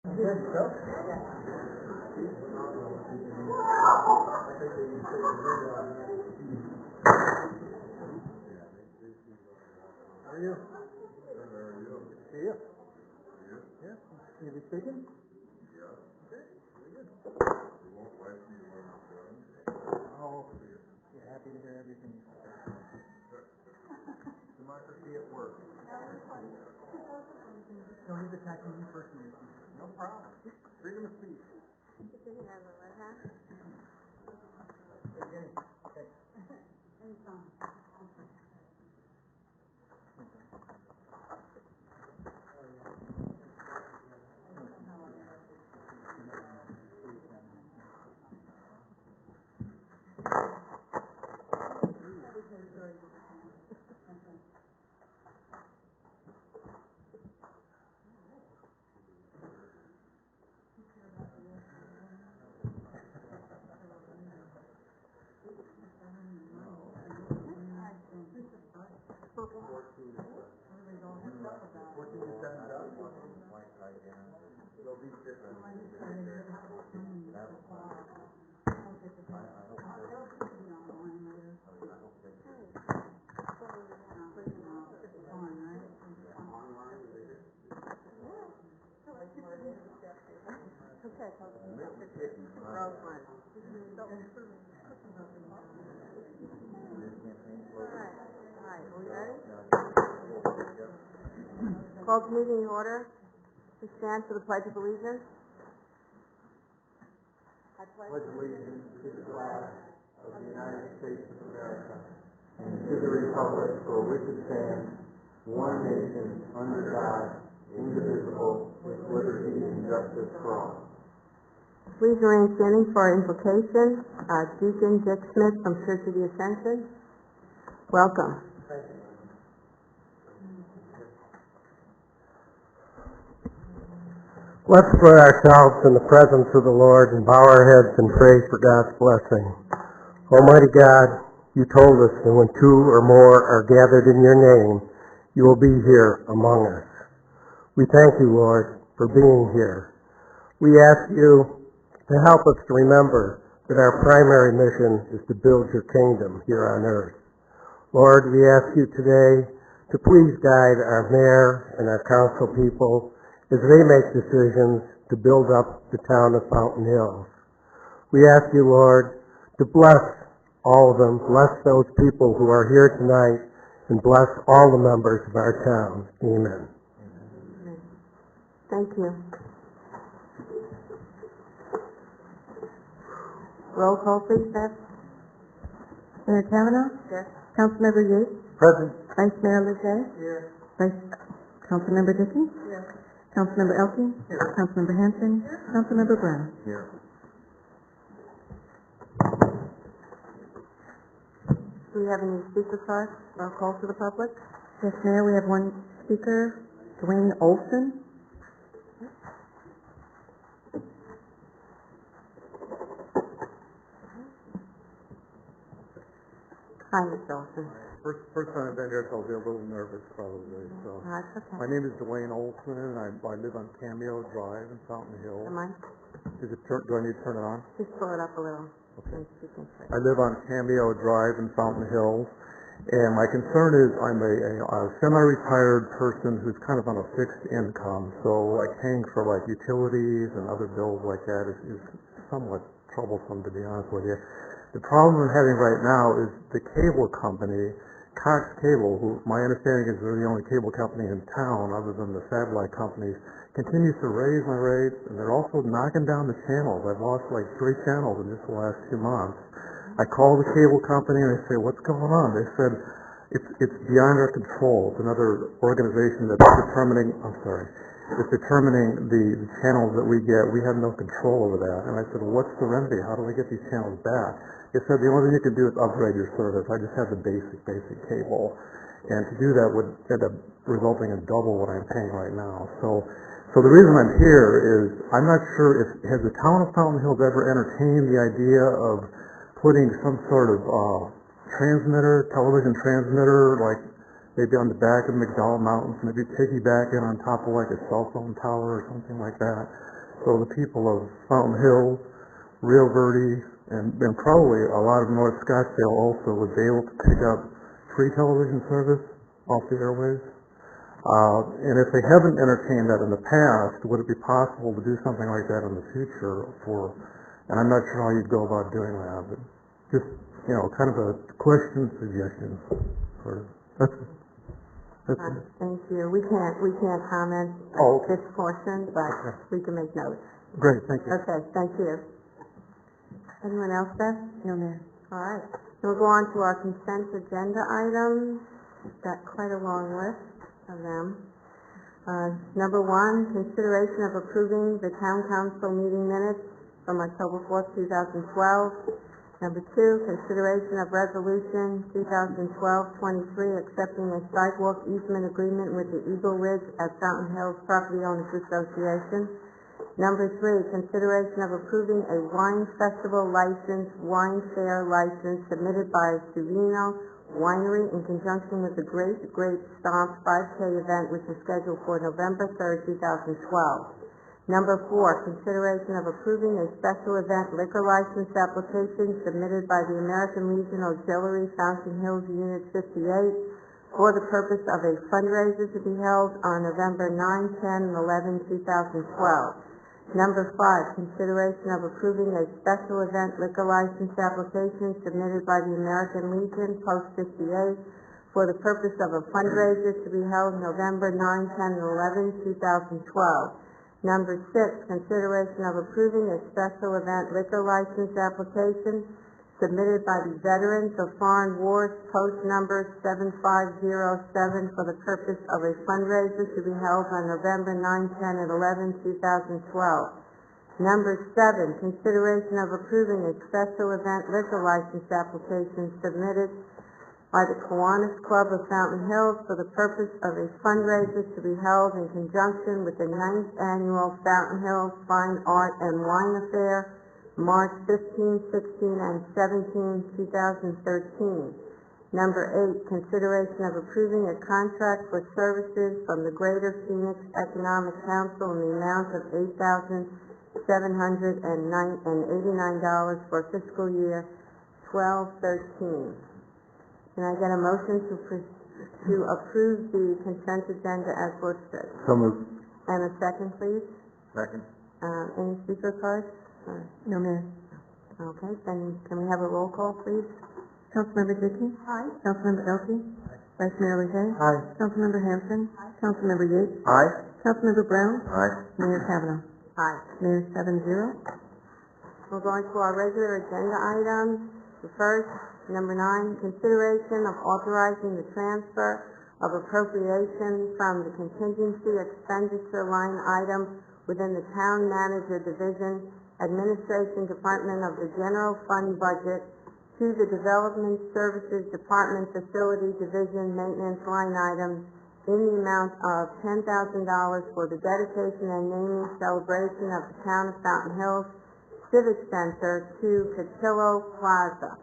How are you? Good to see you. Yeah. You be speaking? Okay. Very good. Oh, you're happy to hear everything. Democracy at work. Don't need to tackle you personally. No problem. Freedom of speech. Okay. Call the meeting in order. We stand for the Pledge of Allegiance. I Pledge allegiance to the flag of the United States of America and to the republic for which it stands, one nation, under God, indivisible, with liberty and justice for all. Please remain standing for our invocation. Deacon Dick Smith from Church of the Ascension. Welcome. Thank you. Let's put ourselves in the presence of the Lord and bow our heads and pray for God's blessing. Almighty God, you told us that when two or more are gathered in your name, you will be here among us. We thank you, Lord, for being here. We ask you to help us to remember that our primary mission is to build your kingdom here on earth. Lord, we ask you today to please guide our mayor and our council people as they make decisions to build up the town of Fountain Hills. We ask you, Lord, to bless all of them, bless those people who are here tonight, and bless all the members of our town. Amen. Thank you. Roll call, please, Beth. Mayor Kavanaugh? Yes. Councilmember Yates? Present. Vice Mayor Lejay? Here. Councilmember Dickens? Yes. Councilmember Elkie? Here. Councilmember Hanson? Councilmember Brown? Here. Do we have any speaker cards or call to the public? Yes, Mayor, we have one speaker, Dwayne Olson. Hi, Mr. Olson. First time I've been here, so I'll be a little nervous probably. So. That's okay. My name is Dwayne Olson, and I live on Cameo Drive in Fountain Hills. Am I? Do I need to turn it on? Just pull it up a little. Okay. And speak into it. I live on Cameo Drive in Fountain Hills, and my concern is I'm a semi-retired person who's kind of on a fixed income, so like paying for like utilities and other bills like that is somewhat troublesome, to be honest with you. The problem I'm having right now is the cable company, Cox Cable, who my understanding is they're the only cable company in town other than the satellite companies, continues to raise my rates, and they're also knocking down the channels. I've lost like 3 channels in just the last 2 months. I call the cable company and I say, what's going on? They said, it's beyond our control. It's another organization that's determining the channels that we get. We have no control over that. And I said, well, what's the remedy? How do I get these channels back? They said, the only thing you can do is upgrade your service. I just have the basic cable. And to do that would end up resulting in double what I'm paying right now. So the reason I'm here is I'm not sure has the town of Fountain Hills ever entertained the idea of putting some sort of television transmitter, like maybe on the back of McDowell Mountains, maybe piggyback in on top of like a cell phone tower or something like that. So the people of Fountain Hills, Rio Verde, and probably a lot of North Scottsdale also would be able to pick up free television service off the airwaves. And if they haven't entertained that in the past, would it be possible to do something like that in the future for, and I'm not sure how you'd go about doing that, but just, kind of a question, suggestion, sort of. That's it. Thank you. We can't comment Oh, on this portion, but Okay. we can make notes. Great, thank you. Okay, thank you. Anyone else, Beth? No, ma'am. All right. We'll go on to our consent agenda items. Got quite a long list of them. Number 1, consideration of approving the town council meeting minutes from October 4th, 2012. Number 2, consideration of resolution 2012-23 accepting a sidewalk easement agreement with the Eagle Ridge at Fountain Hills Property Owners Association. Number 3, consideration of approving a wine festival license, wine fair license submitted by Serino Winery in conjunction with the Great Grape Stomp 5K event, which is scheduled for November 3rd, 2012. Number 4, consideration of approving a special event liquor license application submitted by the American Legion Auxiliary Fountain Hills Unit 58 for the purpose of a fundraiser to be held on November 9, 10, and 11, 2012. Number 5, consideration of approving a special event liquor license application submitted by the American Legion Post 58 for the purpose of a fundraiser to be held November 9, 10, and 11, 2012. Number 6, consideration of approving a special event liquor license application submitted by the Veterans of Foreign Wars, post number 7507, for the purpose of a fundraiser to be held on November 9, 10, and 11, 2012. Number 7, consideration of approving a special event liquor license application submitted by the Kiwanis Club of Fountain Hills for the purpose of a fundraiser to be held in conjunction with the 9th Annual Fountain Hills Fine Art and Wine Affair, March 15, 16, and 17, 2013. Number 8, consideration of approving a contract for services from the Greater Phoenix Economic Council in the amount of $8,789 for fiscal year 12-13. Can I get a motion to approve the consent agenda as listed? So moved. And a second, please? Second. Any speaker cards? No, ma'am. Okay, then can we have a roll call, please? Councilmember Dickey? Aye. Councilmember Elke? Vice Mayor Lehane? Aye. Councilmember Hampton? Councilmember Yates? Aye. Councilmember Brown? Aye. Mayor Kavanaugh? Aye. Mayor 7-0. We're going to our regular agenda items. The first, number 9, consideration of authorizing the transfer of appropriation from the contingency expenditure line item within the Town Manager Division, Administration Department of the General Fund budget to the Development Services Department Facility Division Maintenance line item in the amount of $10,000 for the dedication and naming celebration of the Town of Fountain Hills Civic Center to Cotillo Plaza.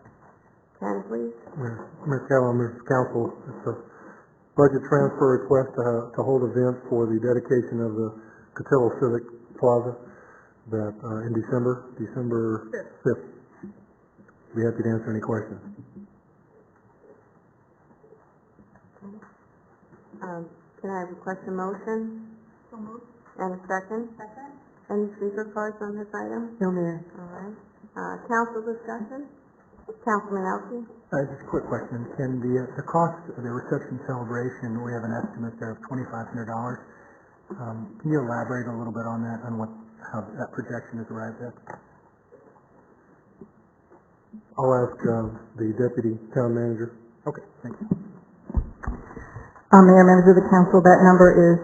Ken, please. Mayor Kavanaugh, members of council, it's a budget transfer request to hold event for the dedication of the Cotillo Civic Plaza that in December 5th. Be happy to answer any questions. Can I request a motion? So moved. And a second? Second. Any speaker cards on this item? No, Mayor. All right. Council discussion? Councilman Elke? Just a quick question. Can the cost of the reception celebration, we have an estimate there of $2,500. Can you elaborate a little bit on that, on how that projection is arrived at? I'll ask the deputy town manager. Okay, thank you. Mayor, members of the council, that number is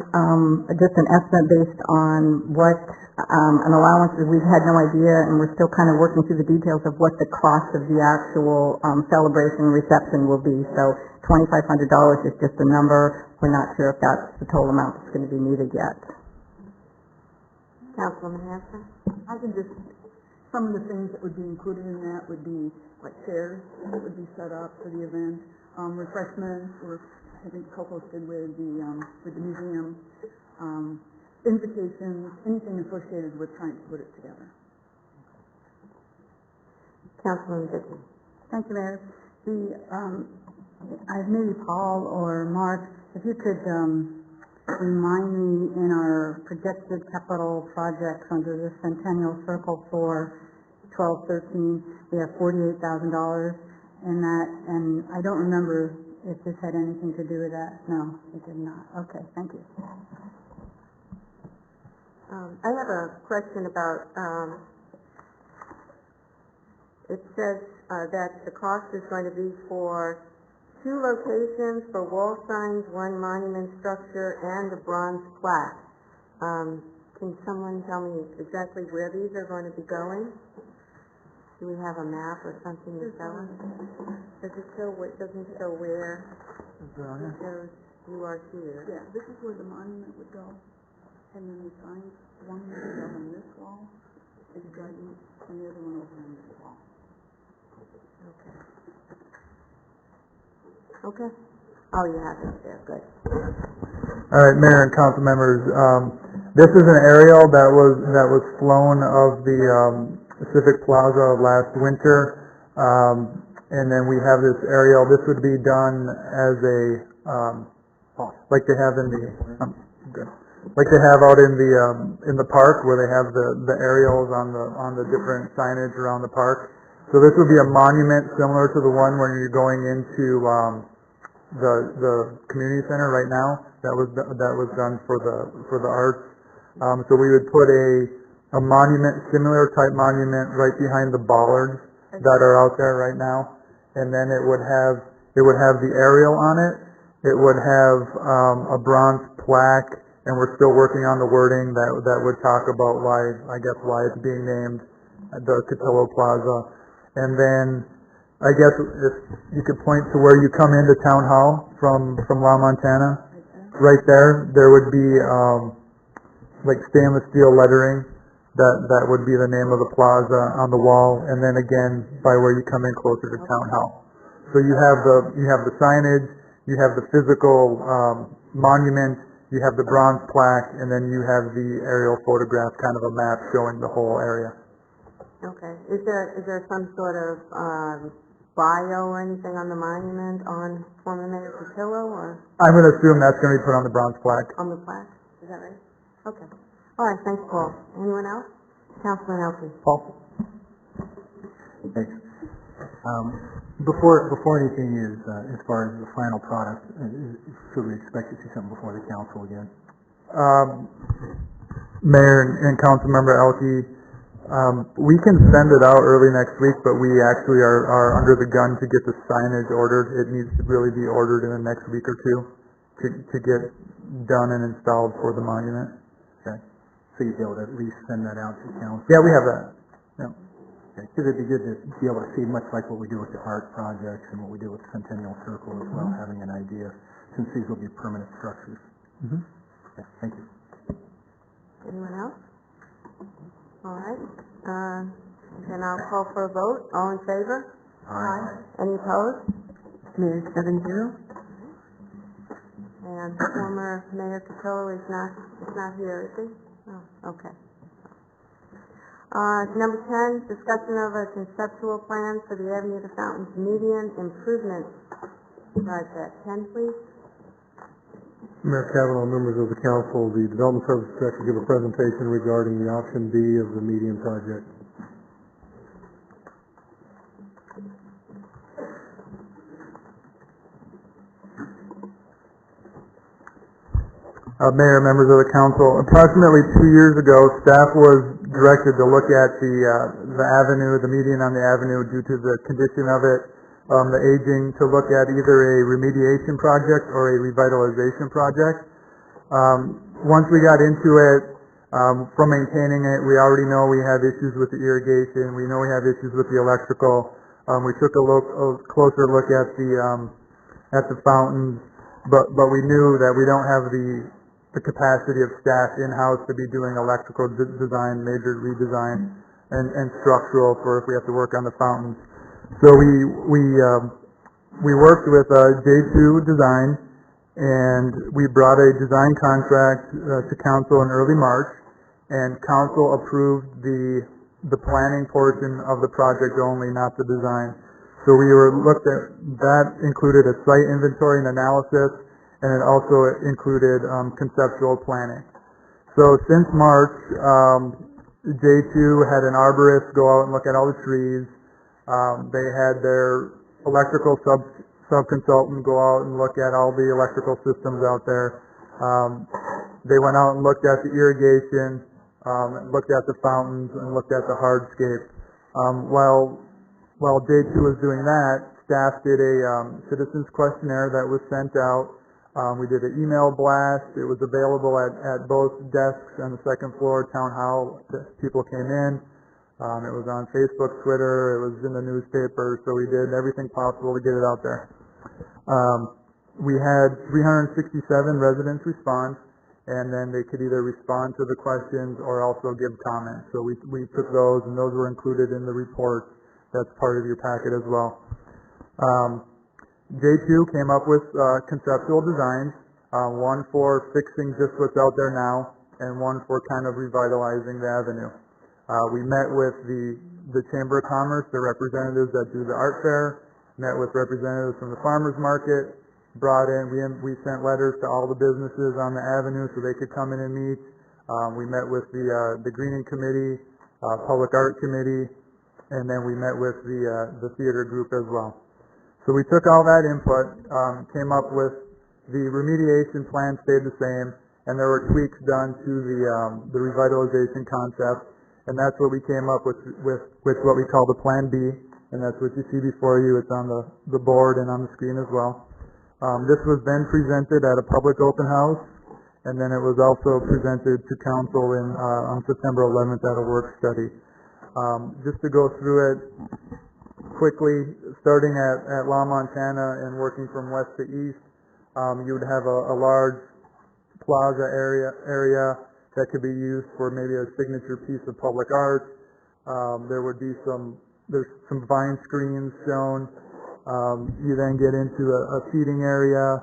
just an estimate based on what an allowance is. We've had no idea, and we're still kind of working through the details of what the cost of the actual celebration reception will be. So $2,500 is just a number. We're not sure if that's the total amount that's going to be needed yet. Councilman Hanson? I can just, some of the things that would be included in that would be like chairs that would be set up for the event, refreshments or I think co-hosted with the museum, invitations, anything associated with trying to put it together. Councilman Dickey. Thank you, Mayor. Maybe Paul or Mark, if you could remind me in our projected capital projects under the Centennial Circle for 12-13, we have $48,000 in that, and I don't remember if this had anything to do with that. No, it did not. Okay, thank you. I have a question about, it says that the cost is going to be for 2 locations for wall signs, 1 monument structure, and a bronze plaque. Can someone tell me exactly where these are going to be going? Do we have a map or something to show us? Doesn't show where. It shows you are here. Yeah, this is where the monument would go, and then the signs, one would go on this wall, as you drive in, and the other one over on this wall. Okay. Oh, you have it there, good. All right, Mayor and council members, this is an aerial that was flown of the Civic Plaza last winter, and then we have this aerial. This would be done as a like they have in the like they have out in the park where they have the aerials on the different signage around the park. So this would be a monument similar to the one where you're going into the community center right now. That was done for the arts. So we would put a monument, similar type monument, right behind the bollards that are out there right now, and then it would have the aerial on it. It would have a bronze plaque, and we're still working on the wording that would talk about why it's being named the Cotillo Plaza. And then I guess if you could point to where you come into Town Hall from La Montana, right there would be like stainless steel lettering that would be the name of the plaza on the wall, and then again by where you come in closer to Town Hall. So you have the signage, you have the physical monument, you have the bronze plaque, and then you have the aerial photograph, kind of a map showing the whole area. Okay. Is there some sort of bio or anything on the monument on former Mayor Cotillo, or I'm going to assume that's going to be put on the bronze plaque. on the plaque? Is that right? Okay. All right, thanks, Paul. Anyone else? Councilman Elkins. Paul? Thanks. Before anything is, as far as the final product, should we expect to see something before the council again? Mayor and council member Elke, we can send it out early next week, but we actually are under the gun to get the signage ordered. It needs to really be ordered in the next week or two to get done and installed for the monument. Okay. So you'd be able to at least send that out to council? Yeah, we have that. Yeah. Okay. Because it'd be good to be able to see, much like what we do with the art projects and what we do with Centennial Circle as well, having an idea, since these will be permanent structures. Mm-hmm. Okay. Thank you. Anyone else? All right. Then I'll call for a vote. All in favor? Aye. Any opposed? Mayor 7-0. And former Mayor Cotillo is not here, is he? Oh, okay. Number 10, discussion of a conceptual plan for the Avenue to Fountains Median Improvement Project. 10, please. Mayor Kavanaugh, members of the council, the Development Services Director give a presentation regarding the option B of the median project. Mayor, members of the council, approximately 2 years ago, staff was directed to look at the avenue, the median on the avenue, due to the condition of it, the aging, to look at either a remediation project or a revitalization project. Once we got into it, from maintaining it, we already know we have issues with the irrigation. We know we have issues with the electrical. We took a closer look at the fountains, but we knew that we don't have the capacity of staff in-house to be doing electrical design, major redesign, and structural for if we have to work on the fountains. So we worked with J2 Design, and we brought a design contract to council in early March, and council approved the planning portion of the project only, not the design. So we were looked at, that included a site inventory and analysis, and it also included conceptual planning. So since March, J2 had an arborist go out and look at all the trees. They had their electrical sub-consultant go out and look at all the electrical systems out there. They went out and looked at the irrigation, looked at the fountains, and looked at the hardscape. While J2 was doing that, staff did a citizens questionnaire that was sent out. We did an email blast. It was available at both desks on the second floor, town hall. People came in. It was on Facebook, Twitter. It was in the newspaper. So we did everything possible to get it out there. We had 367 residents respond, and then they could either respond to the questions or also give comments. So we took those, and those were included in the report. That's part of your packet as well. J2 came up with conceptual designs, one for fixing just what's out there now, and one for kind of revitalizing the avenue. We met with the Chamber of Commerce, the representatives that do the art fair, met with representatives from the farmers market, we sent letters to all the businesses on the avenue so they could come in and meet. We met with the Greening Committee, Public Art Committee, and then we met with the theater group as well. So we took all that input, came up with the remediation plan stayed the same, and there were tweaks done to the revitalization concept, and that's what we came up with what we call the Plan B, and that's what you see before you. It's on the board and on the screen as well. This was then presented at a public open house, and then it was also presented to council on September 11th at a work study. Just to go through it quickly, starting at La Montana and working from west to east, you would have a large plaza area that could be used for maybe a signature piece of public art. There's some vine screens shown. You then get into a seating area.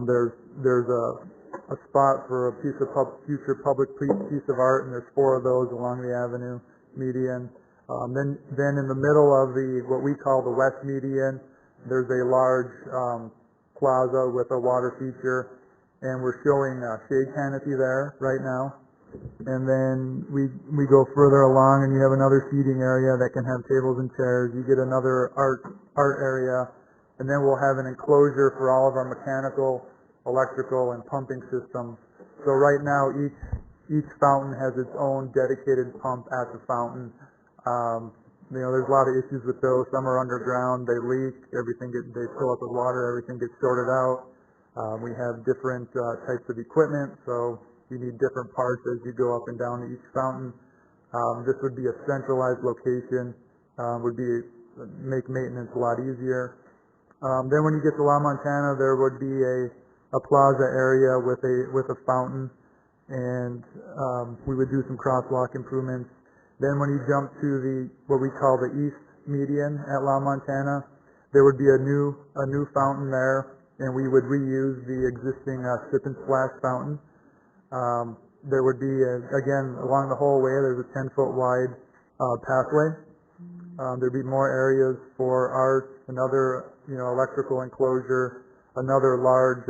There's a spot for a piece of future public piece of art, and there's 4 of those along the avenue median. Then in the middle of what we call the west median, there's a large plaza with a water feature, and we're showing a shade canopy there right now. And then we go further along, and you have another seating area that can have tables and chairs. You get another art area, and then we'll have an enclosure for all of our mechanical, electrical, and pumping systems. So right now, each fountain has its own dedicated pump at the fountain. There's a lot of issues with those. Some are underground, they leak, they fill up with water, everything gets sorted out. We have different types of equipment, so you need different parts as you go up and down each fountain. This would be a centralized location, make maintenance a lot easier. Then when you get to La Montana, there would be a plaza area with a fountain, and we would do some crosswalk improvements. Then when you jump to what we call the east median at La Montana, there would be a new fountain there, and we would reuse the existing sip and splash fountain. There would be, again, along the whole way, there's a 10-foot wide pathway. There'd be more areas for art, another, electrical enclosure, another large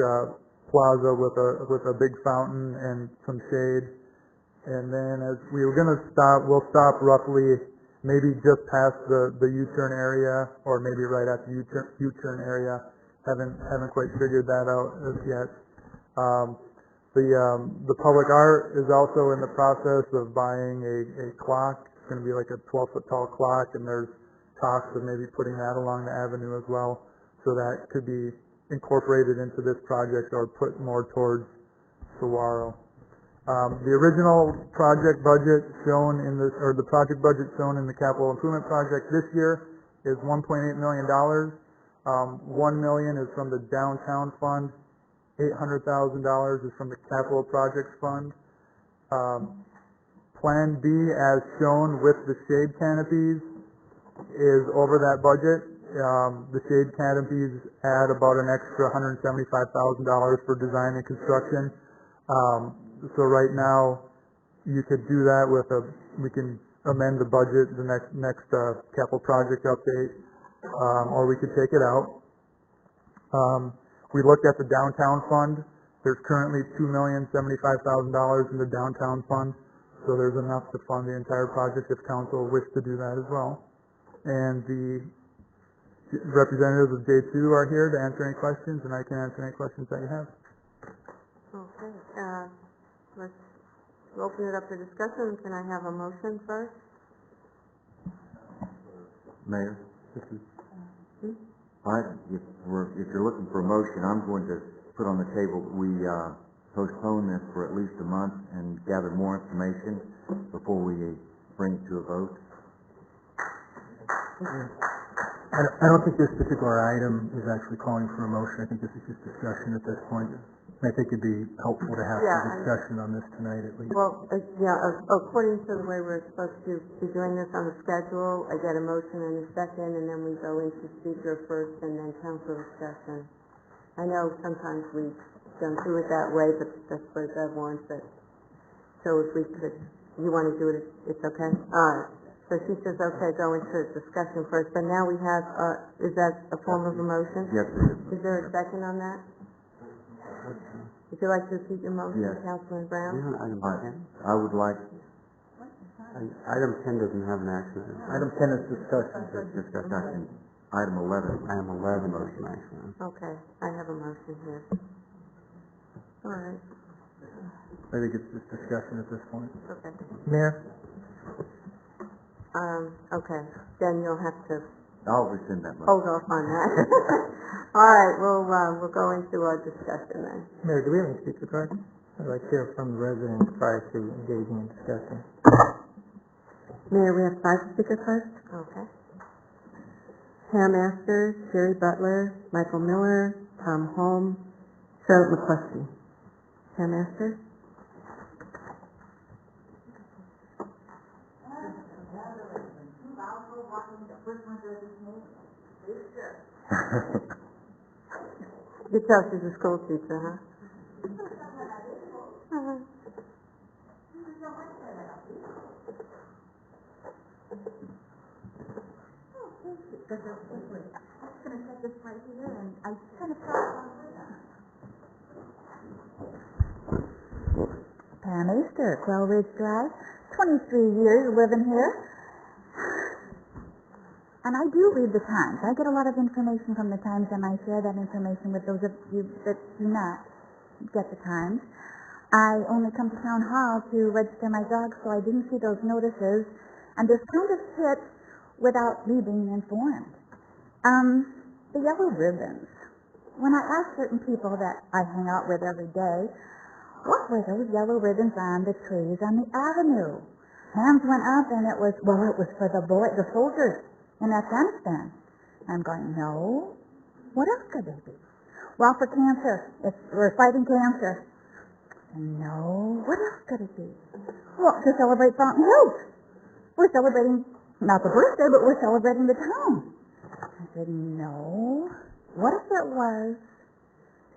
plaza with a big fountain and some shade. And then as we were going to we'll stop roughly maybe just past the U-turn area, or maybe right at the U-turn area. Haven't quite figured that out as yet. The public art is also in the process of buying a clock. It's going to be like a 12-foot tall clock, and there's talks of maybe putting that along the avenue as well, so that could be incorporated into this project or put more towards Saguaro. The original project budget shown the project budget shown in the capital improvement project this year is $1.8 million. $1 million is from the downtown fund. $800,000 is from the capital projects fund. Plan B, as shown with the shade canopies, is over that budget, The shade canopies add about an extra $175,000 for design and construction. So right now, you could do that we can amend the budget, the next capital project update, or we could take it out. We looked at the downtown fund. There's currently $2,075,000 in the downtown fund, so there's enough to fund the entire project if council wished to do that as well. And the representatives of J2 are here to answer any questions, and I can answer any questions that you have. Okay, let's open it up for discussion. Can I have a motion first? Mayor, if you're looking for a motion, I'm going to put on the table that we postpone this for at least a month and gather more information before we bring it to a vote. I don't think this particular item is actually calling for a motion. I think this is just discussion at this point. I think it'd be helpful to have some discussion on this tonight at least. Well, according to the way we're supposed to be doing this on the schedule, I get a motion and a second, and then we go into speaker first and then council discussion. I know sometimes we don't do it that way, but that's what Bev wants it. So if we could, you want to do it, it's okay? All right. So she says, okay, go into discussion first, but now we have, is that a form of a motion? Yes, it is. Is there a second on that? Would you like to repeat your motion, Yes. Councilman Brown? I would like Item 10 doesn't have an action item. Item 10 is discussion. discussion. Item 11. Item 11 is an action item. Okay, I have a motion here. All right, I think it's just discussion at this point. okay. Mayor? Okay, then you'll have to I'll rescind that motion. hold off on that. All right, we'll go into our discussion then. Mayor, do we have any speaker cards? I'd like to hear from the residents prior to engaging in discussion. Mayor, we have 5 speaker cards. Okay. Pam Masters, Jerry Butler, Michael Miller, Tom Holm, Charlotte McCluskey. Pam Masters? You tell she's a school teacher, huh? Pam Easter, Quail Ridge Drive, 23 years living here. And I do read the Times. I get a lot of information from the Times, and I share that information with those of you that do not get the Times. I only come to town hall to register my dog, so I didn't see those notices, and this kind of hit without me being informed. The yellow ribbons. When I ask certain people that I hang out with every day, what were those yellow ribbons on the trees on the avenue? Hands went up, and it was for the soldiers in Afghanistan. I'm going, no. What else could they be? Well, for cancer. We're fighting cancer. No. What else could it be? Well, to celebrate Fountain Hills. We're celebrating, not the birthday, but we're celebrating the town. I said, no. What if it was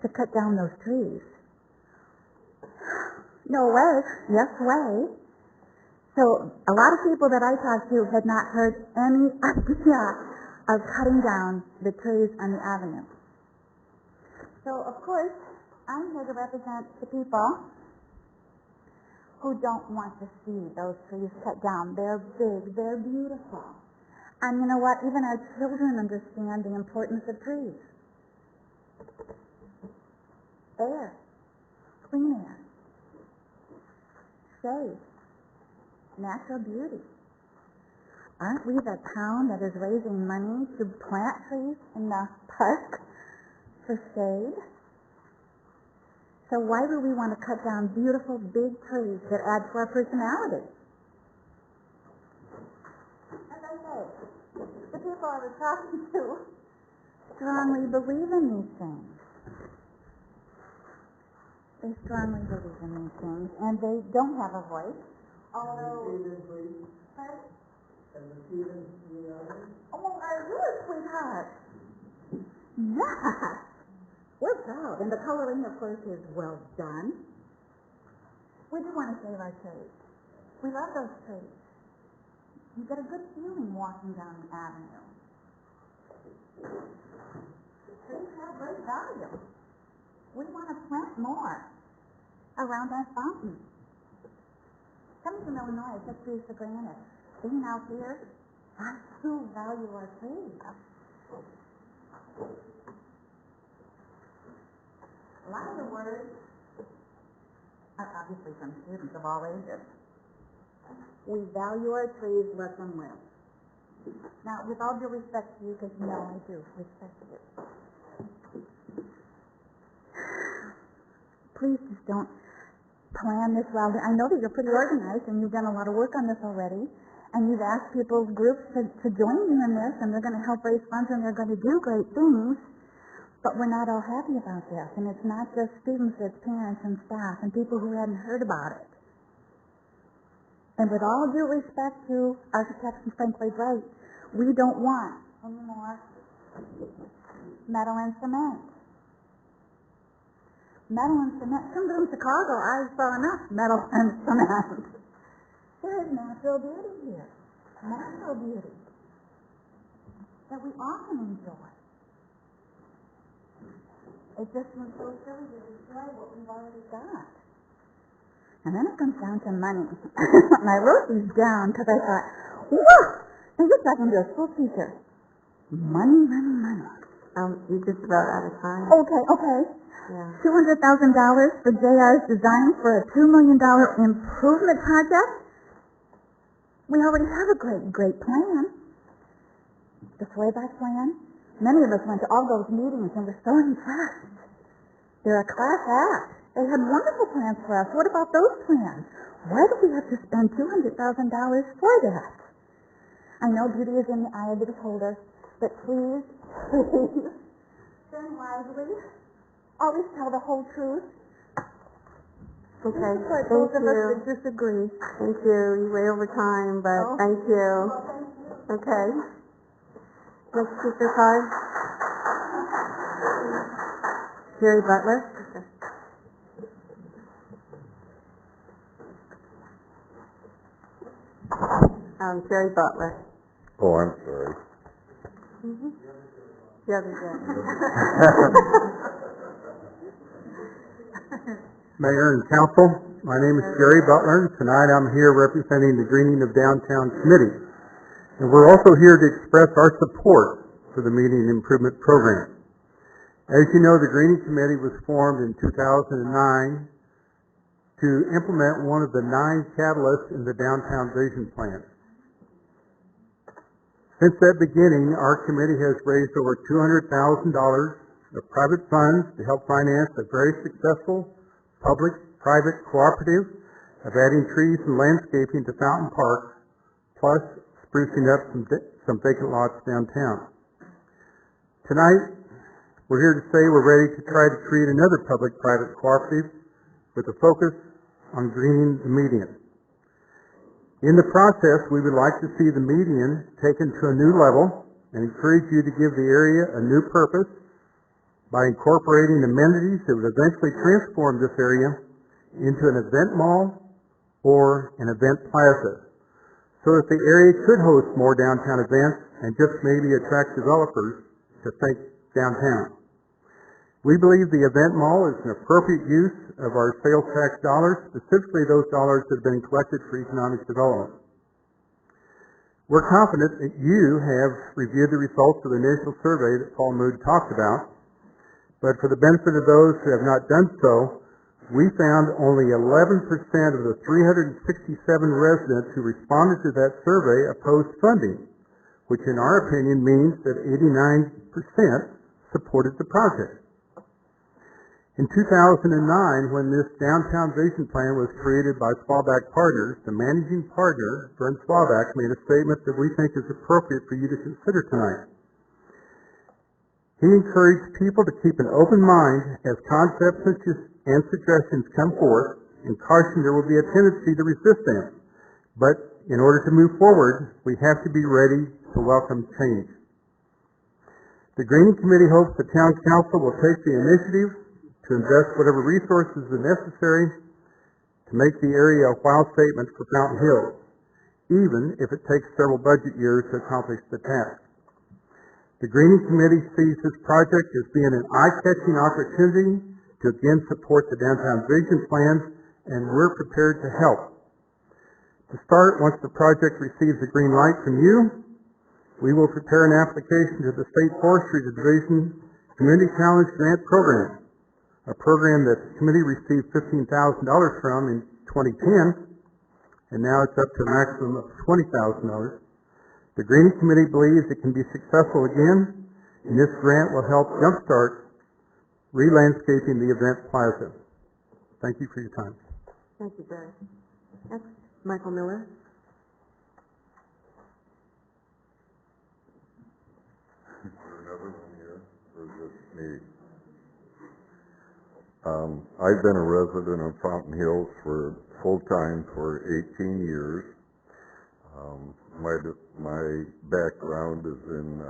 to cut down those trees? No way. Yes way. So a lot of people that I talked to had not heard any idea of cutting down the trees on the avenue. So of course, I'm here to represent the people who don't want to see those trees cut down. They're big, they're beautiful. And you know what? Even our children understand the importance of trees. Air, clean air, shade, natural beauty. Aren't we the town that is raising money to plant trees in the park for shade? So why would we want to cut down beautiful big trees that add to our personality? As I say, the people I was talking to strongly believe in these things. They strongly believe in these things, and they don't have a voice. Although, oh, are you a sweetheart. Yes. We're proud. And the coloring, of course, is well done. We do want to save our trees. We love those trees. You get a good feeling walking down the avenue. Trees have great value. We want to plant more around our fountain. Coming from Illinois, it's just trees for granted. Being out here, I do value our trees. A lot of the words are obviously from students of all ages. We value our trees, let them live. Now, with all due respect to you, because you know I do respect you, please just don't plan this well. I know that you're pretty organized and you've done a lot of work on this already, and you've asked people's groups to join you in this, and they're going to help raise funds and they're going to do great things, but we're not all happy about this. And it's not just students, it's parents and staff and people who hadn't heard about it. And with all due respect to architects and Frank Lloyd Wright, we don't want any more metal and cement. Metal and cement. Come to Chicago, I saw enough metal and cement. There is natural beauty here. Natural beauty that we often enjoy. It just was so silly to destroy what we've already got. And then it comes down to money. And I wrote these down because I thought, whoa, I just got into a school teacher. Money, money, money. You're just about out of time. Okay. Yeah. $200,000 for JR's design for a $2 million improvement project? We already have a great plan. The Swayback plan. Many of us went to all those meetings and were so impressed. They're a class act. They had wonderful plans for us. What about those plans? Why do we have to spend $200,000 for that? I know beauty is in the eye of the beholder, but please, spend wisely. Always tell the whole truth. Okay, But thank those of us you. that disagree. Thank you. You're way over time, but thank you. Okay. Next speaker card. Jerry Butler. Jerry Butler. Oh, I'm sorry. The other Jerry. Mayor and Council, my name is Jerry Butler, and tonight I'm here representing the Greening of Downtown Committee. And we're also here to express our support for the Median Improvement Program. As you know, the Greening Committee was formed in 2009 to implement one of the 9 catalysts in the Downtown Vision Plan. Since that beginning, our committee has raised over $200,000 of private funds to help finance a very successful public-private cooperative of adding trees and landscaping to Fountain Park, plus sprucing up some vacant lots downtown. Tonight, we're here to say we're ready to try to create another public-private cooperative with a focus on greening the median. In the process, we would like to see the median taken to a new level and encourage you to give the area a new purpose by incorporating amenities that would eventually transform this area into an event mall or an event plaza, so that the area could host more downtown events and just maybe attract developers to think downtown. We believe the event mall is an appropriate use of our sales tax dollars, specifically those dollars that have been collected for economic development. We're confident that you have reviewed the results of the initial survey that Paul Mood talked about, but for the benefit of those who have not done so, we found only 11% of the 367 residents who responded to that survey opposed funding, which in our opinion means that 89% supported the project. In 2009, when this Downtown Vision Plan was created by Swalback Partners, the managing partner, Vern Swalback, made a statement that we think is appropriate for you to consider tonight. He encouraged people to keep an open mind as concepts and suggestions come forth, and cautioned there will be a tendency to resist them. But in order to move forward, we have to be ready to welcome change. The Greening Committee hopes the Town Council will take the initiative to invest whatever resources are necessary to make the area a wow statement for Fountain Hills, even if it takes several budget years to accomplish the task. The Greening Committee sees this project as being an eye-catching opportunity to again support the downtown vision plan, and we're prepared to help. To start, once the project receives a green light from you, we will prepare an application to the State Forestry Division Community Challenge Grant Program, a program that the committee received $15,000 from in 2010, and now it's up to a maximum of $20,000. The Greening Committee believes it can be successful again, and this grant will help jumpstart re-landscaping the event plaza. Thank you for your time. Thank you, Barry. Next, Michael Miller. Another one here, or is it me? I've been a resident of Fountain Hills for full-time for 18 years. My background is in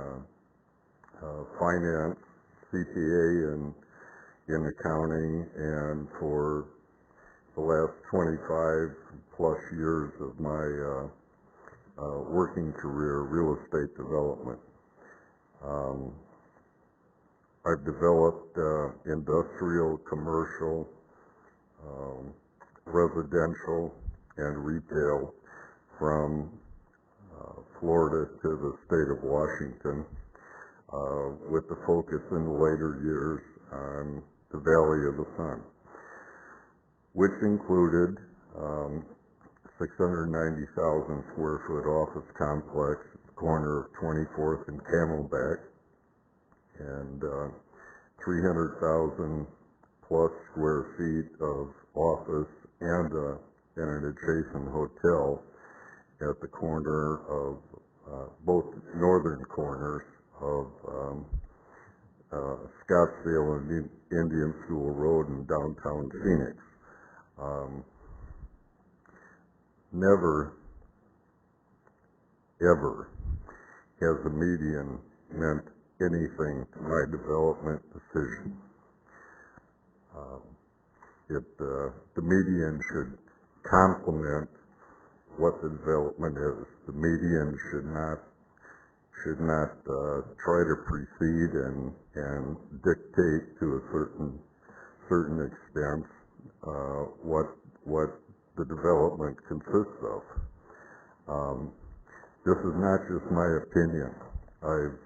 finance, CPA, and in accounting, and for the last 25 plus years of my working career, real estate development. I've developed industrial, commercial, residential, and retail from Florida to the state of Washington, with the focus in the later years on the Valley of the Sun, which included 690,000 square foot office complex at the corner of 24th and Camelback, and 300,000 plus square feet of office and an adjacent hotel at the corner of both northern corners of Scottsdale and Indian School Road in downtown Phoenix. Never, ever has the median meant anything to my development decision. The median should complement what the development is. The median should not try to precede and dictate to a certain extent what the development consists of. This is not just my opinion. I've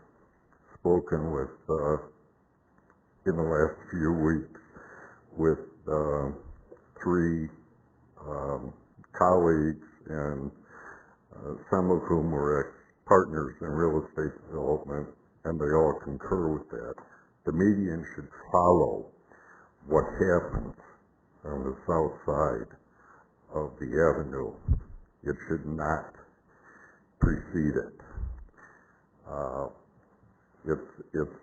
spoken with in the last few weeks with three colleagues, and some of whom were ex-partners in real estate development, and they all concur with that. The median should follow what happens on the south side of the avenue. It should not precede it. It's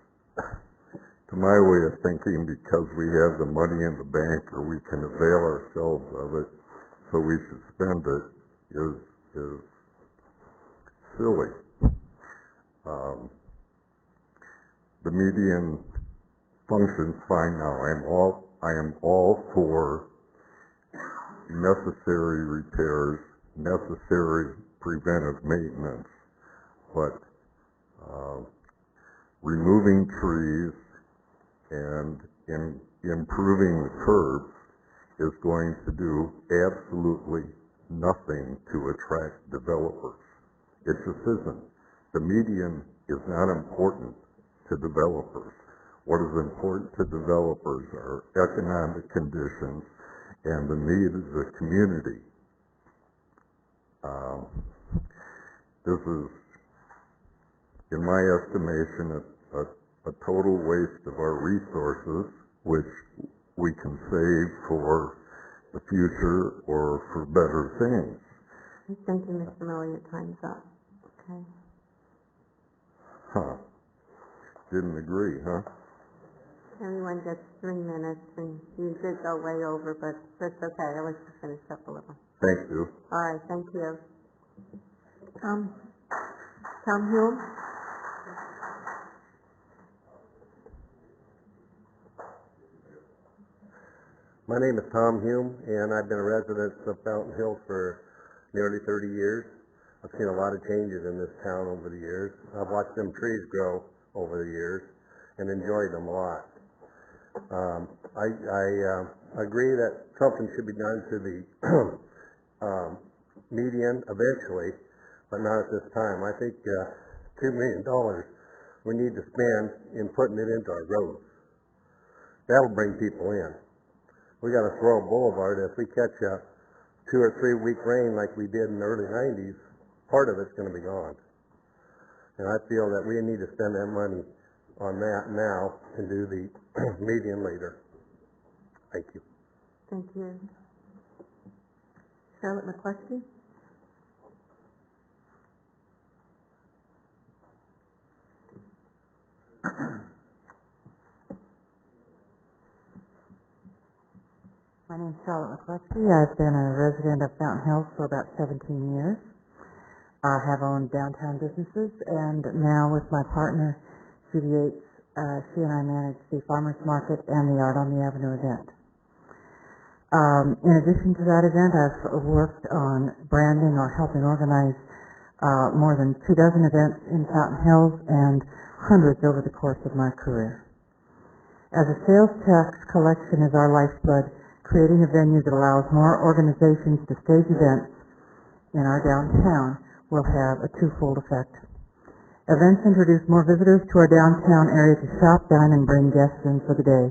to my way of thinking, because we have the money in the bank, or we can avail ourselves of it, so we should spend it, is silly. The median functions fine now. I am all for necessary repairs, necessary preventive maintenance, but removing trees and improving the curbs is going to do absolutely nothing to attract developers. It just isn't. The median is not important to developers. What is important to developers are economic conditions and the need of the community. This is, in my estimation, a total waste of our resources, which we can save for the future or for better things. Thank you, Mr. Miller. Your time's up. Okay. Huh. Didn't agree, huh? Everyone gets 3 minutes, and you did go way over, but that's okay. I'll let you finish up a little. Thank you. All right, thank you. Tom Hume? My name is Tom Hume, and I've been a resident of Fountain Hills for nearly 30 years. I've seen a lot of changes in this town over the years. I've watched them trees grow over the years and enjoyed them a lot. I agree that something should be done to the median eventually, but not at this time. I think $2 million we need to spend in putting it into our roads. That'll bring people in. We got a Thoreau Boulevard. If we catch a 2 or 3 week rain like we did in the early 90s, part of it's going to be gone. And I feel that we need to spend that money on that now and do the median later. Thank you. Thank you. Charlotte McCluskey? My name is Charlotte McCluskey. I've been a resident of Fountain Hills for about 17 years. I have owned downtown businesses, and now with my partner, Judy Yates, she and I manage the Farmers Market and the Art on the Avenue event. In addition to that event, I've worked on branding or helping organize more than 24 events in Fountain Hills and hundreds over the course of my career. As a sales tax collection is our lifeblood, creating a venue that allows more organizations to stage events in our downtown will have a twofold effect. Events introduce more visitors to our downtown area to shop, dine, and bring guests in for the day.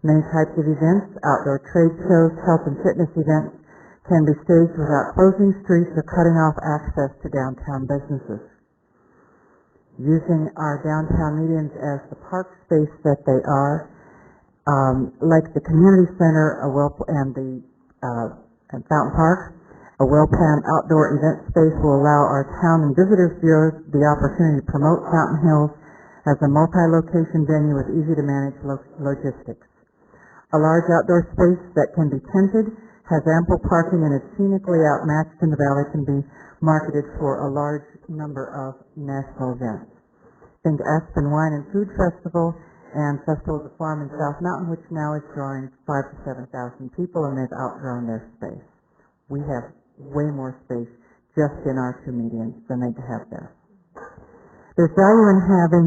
Many types of events, outdoor trade shows, health and fitness events, can be staged without closing streets or cutting off access to downtown businesses. Using our downtown medians as the park space that they are, like the community center and Fountain Park, a well-planned outdoor event space will allow our town and visitors bureaus the opportunity to promote Fountain Hills as a multi-location venue with easy-to-manage logistics. A large outdoor space that can be tented, has ample parking, and is scenically outmatched in the valley can be marketed for a large number of national events. Think Aspen Wine and Food Festival and Festival of the Farm in South Mountain, which now is drawing 5,000 to 7,000 people, and they've outgrown their space. We have way more space just in our two medians than they have there. There's value in having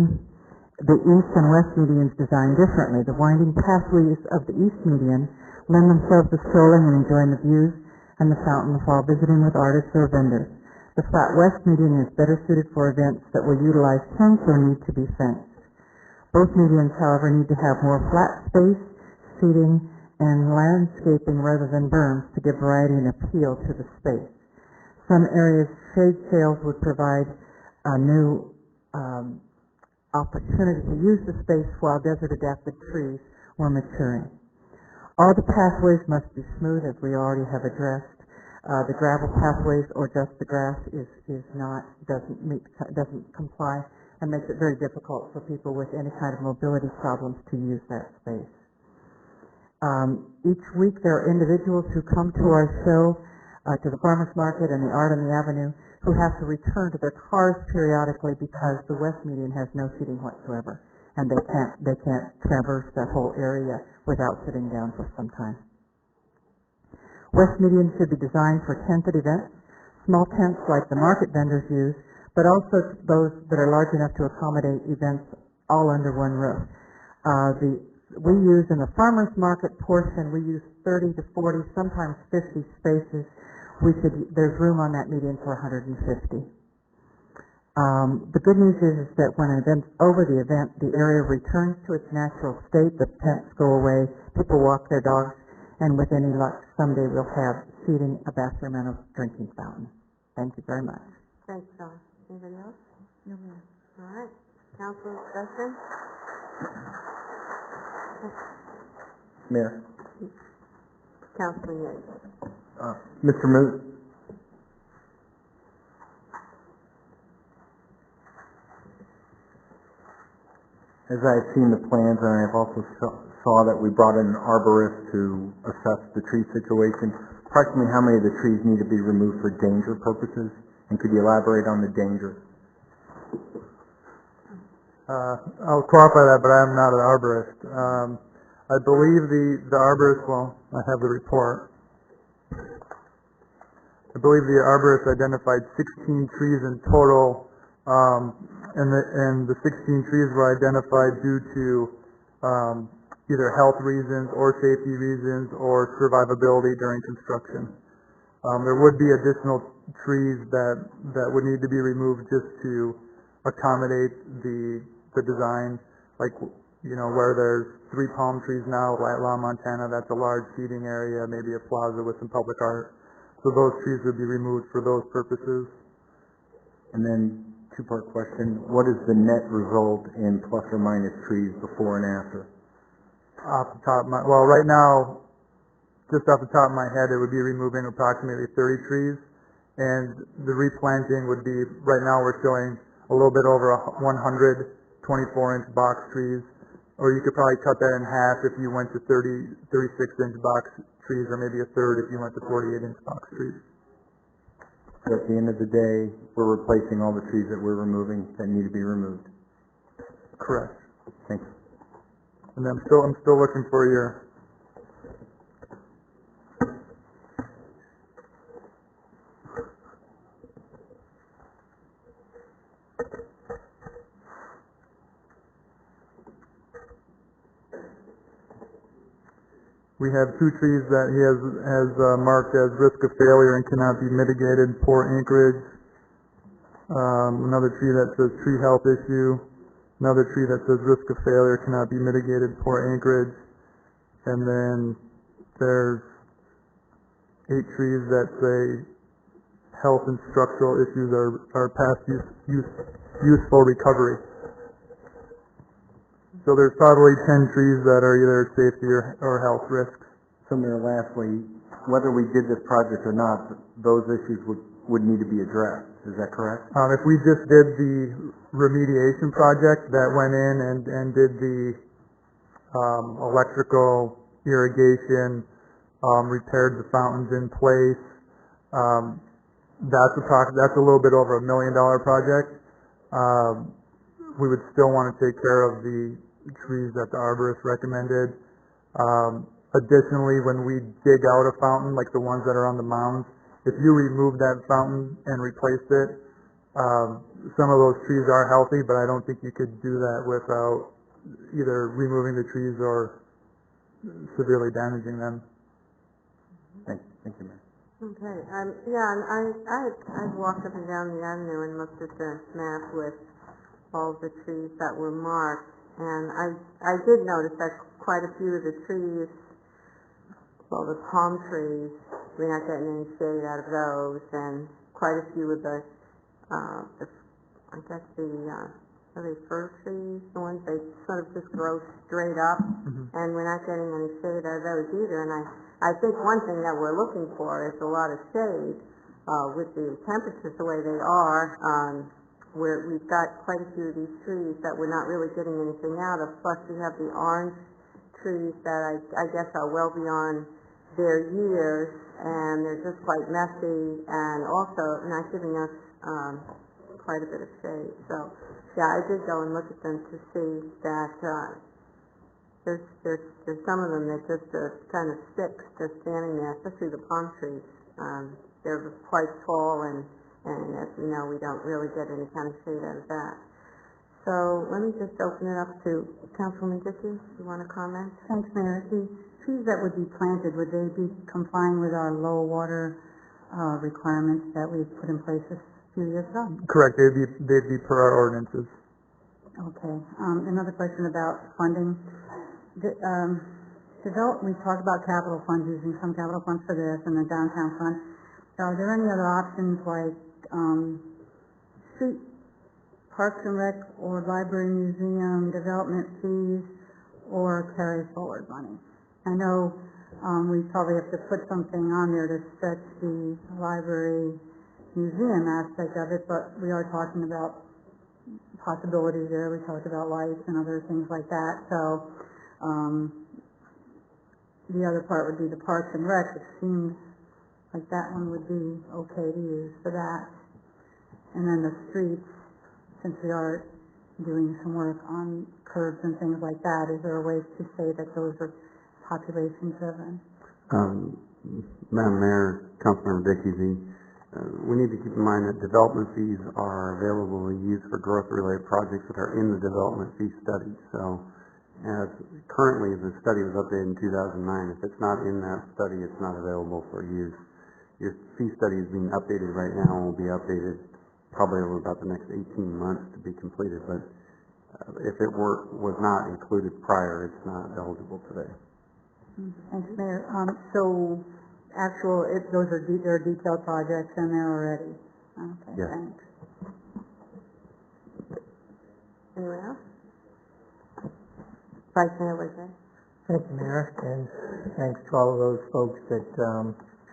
the east and west medians designed differently. The winding pathways of the east median lend themselves to strolling and enjoying the views and the fountain while visiting with artists or vendors. The flat west median is better suited for events that will utilize tents or need to be fenced. Both medians, however, need to have more flat space, seating, and landscaping rather than berms to give variety and appeal to the space. Some areas, shade sails would provide a new opportunity to use the space while desert-adapted trees were maturing. All the pathways must be smooth, as we already have addressed. The gravel pathways or just the grass doesn't comply, and makes it very difficult for people with any kind of mobility problems to use that space. Each week there are individuals who come to our show, to the Farmers Market and the Art on the Avenue, who have to return to their cars periodically because the West Median has no seating whatsoever, and they can't traverse that whole area without sitting down for some time. West Median should be designed for tented events, small tents like the market vendors use, but also those that are large enough to accommodate events all under one roof. We use in the farmers market portion, we use 30 to 40, sometimes 50 spaces. There's room on that median for 150. The good news is that when an event's over, the area returns to its natural state, the tents go away, people walk their dogs, and with any luck, someday we'll have seating, a bathroom, and a drinking fountain. Thank you very much. Thanks, Dawn. Anybody else? No, ma'am. All right. Council discussion? Mayor. Councilman Yates. Mr. Moot. As I've seen the plans, and I've also saw that we brought in an arborist to assess the tree situation, approximately how many of the trees need to be removed for danger purposes? And could you elaborate on the danger? I'll qualify that, but I'm not an arborist. I believe the arborist, well, I have the report. I believe the arborist identified 16 trees in total, and the 16 trees were identified due to either health reasons or safety reasons or survivability during construction. There would be additional trees that would need to be removed just to accommodate the design, like, you know, where there's 3 palm trees now, Latla, Montana, that's a large seating area, maybe a plaza with some public art. So those trees would be removed for those purposes. And then, two-part question, what is the net result in plus or minus trees before and after? Off the top of my, well, right now, just off the top of my head, it would be removing approximately 30 trees, and the replanting would be, right now we're showing a little bit over 100 24-inch box trees, or you could probably cut that in half if you went to 36-inch box trees, or maybe a third if you went to 48-inch box trees. So at the end of the day, we're replacing all the trees that we're removing that need to be removed. Correct. Thank you. And I'm still looking for your... We have 2 trees that he has marked as risk of failure and cannot be mitigated, poor anchorage. Another tree that says tree health issue. Another tree that says risk of failure cannot be mitigated, poor anchorage. And then there's 8 trees that say health and structural issues are past useful recovery. So there's probably 10 trees that are either safety or health risks. So Mayor, lastly, whether we did this project or not, those issues would need to be addressed. Is that correct? If we just did the remediation project that went in and did the electrical, irrigation, repaired the fountains in place, that's a little bit over $1 million project. We would still want to take care of the trees that the arborist recommended. Additionally, when we dig out a fountain, like the ones that are on the mounds, if you remove that fountain and replaced it, some of those trees are healthy, but I don't think you could do that without either removing the trees or severely damaging them. Thank you, Mayor. Okay, yeah, and I've walked up and down the avenue and looked at the map with all the trees that were marked, and I did notice that quite a few of the trees, well, the palm trees, we're not getting any shade out of those, and quite a few of the I guess are they fir trees, the ones they sort of just grow straight up, and we're not getting any shade out of those either, and I think one thing that we're looking for is a lot of shade, with the temperatures the way they are, we've got quite a few of these trees that we're not really getting anything out of. Plus, we have the orange trees that I guess are well beyond their years, and they're just quite messy, and also not giving us quite a bit of shade. So, yeah, I did go and look at them to see that there's some of them that just kind of sticks just standing there, especially the palm trees. They're quite tall, and as we know, we don't really get any kind of shade out of that. So let me just open it up to Councilwoman Dickey. You want to comment? Thanks, Mayor. The trees that would be planted, would they be complying with our low water requirements that we've put in place a few years ago? Correct. They'd be per our ordinances. Okay. Another question about funding. We talked about capital funds, using some capital funds for this and the downtown fund. Are there any other options like street, parks and rec, or library museum development fees, or carry forward money? I know we probably have to put something on there to stretch the library museum aspect of it, but we are talking about possibilities there. We talked about lights and other things like that. So the other part would be the parks and rec. It seems like that one would be okay to use for that. And then the streets, since we are doing some work on curbs and things like that. Is there a way to say that those are population driven? Madam Mayor, Councilmember Dickie, we need to keep in mind that development fees are available to use for growth-related projects that are in the development fee study. So, as currently the study was updated in 2009, if it's not in that study, it's not available for use. Your fee study is being updated right now and will be updated probably over about the next 18 months to be completed. But if it was not included prior, it's not eligible today. Thanks, Mayor. So, those are there are detailed projects in there already. Okay, Yes. thanks. Anyone else? Vice Mayor Whitmer. Thank you, Mayor, and thanks to all of those folks that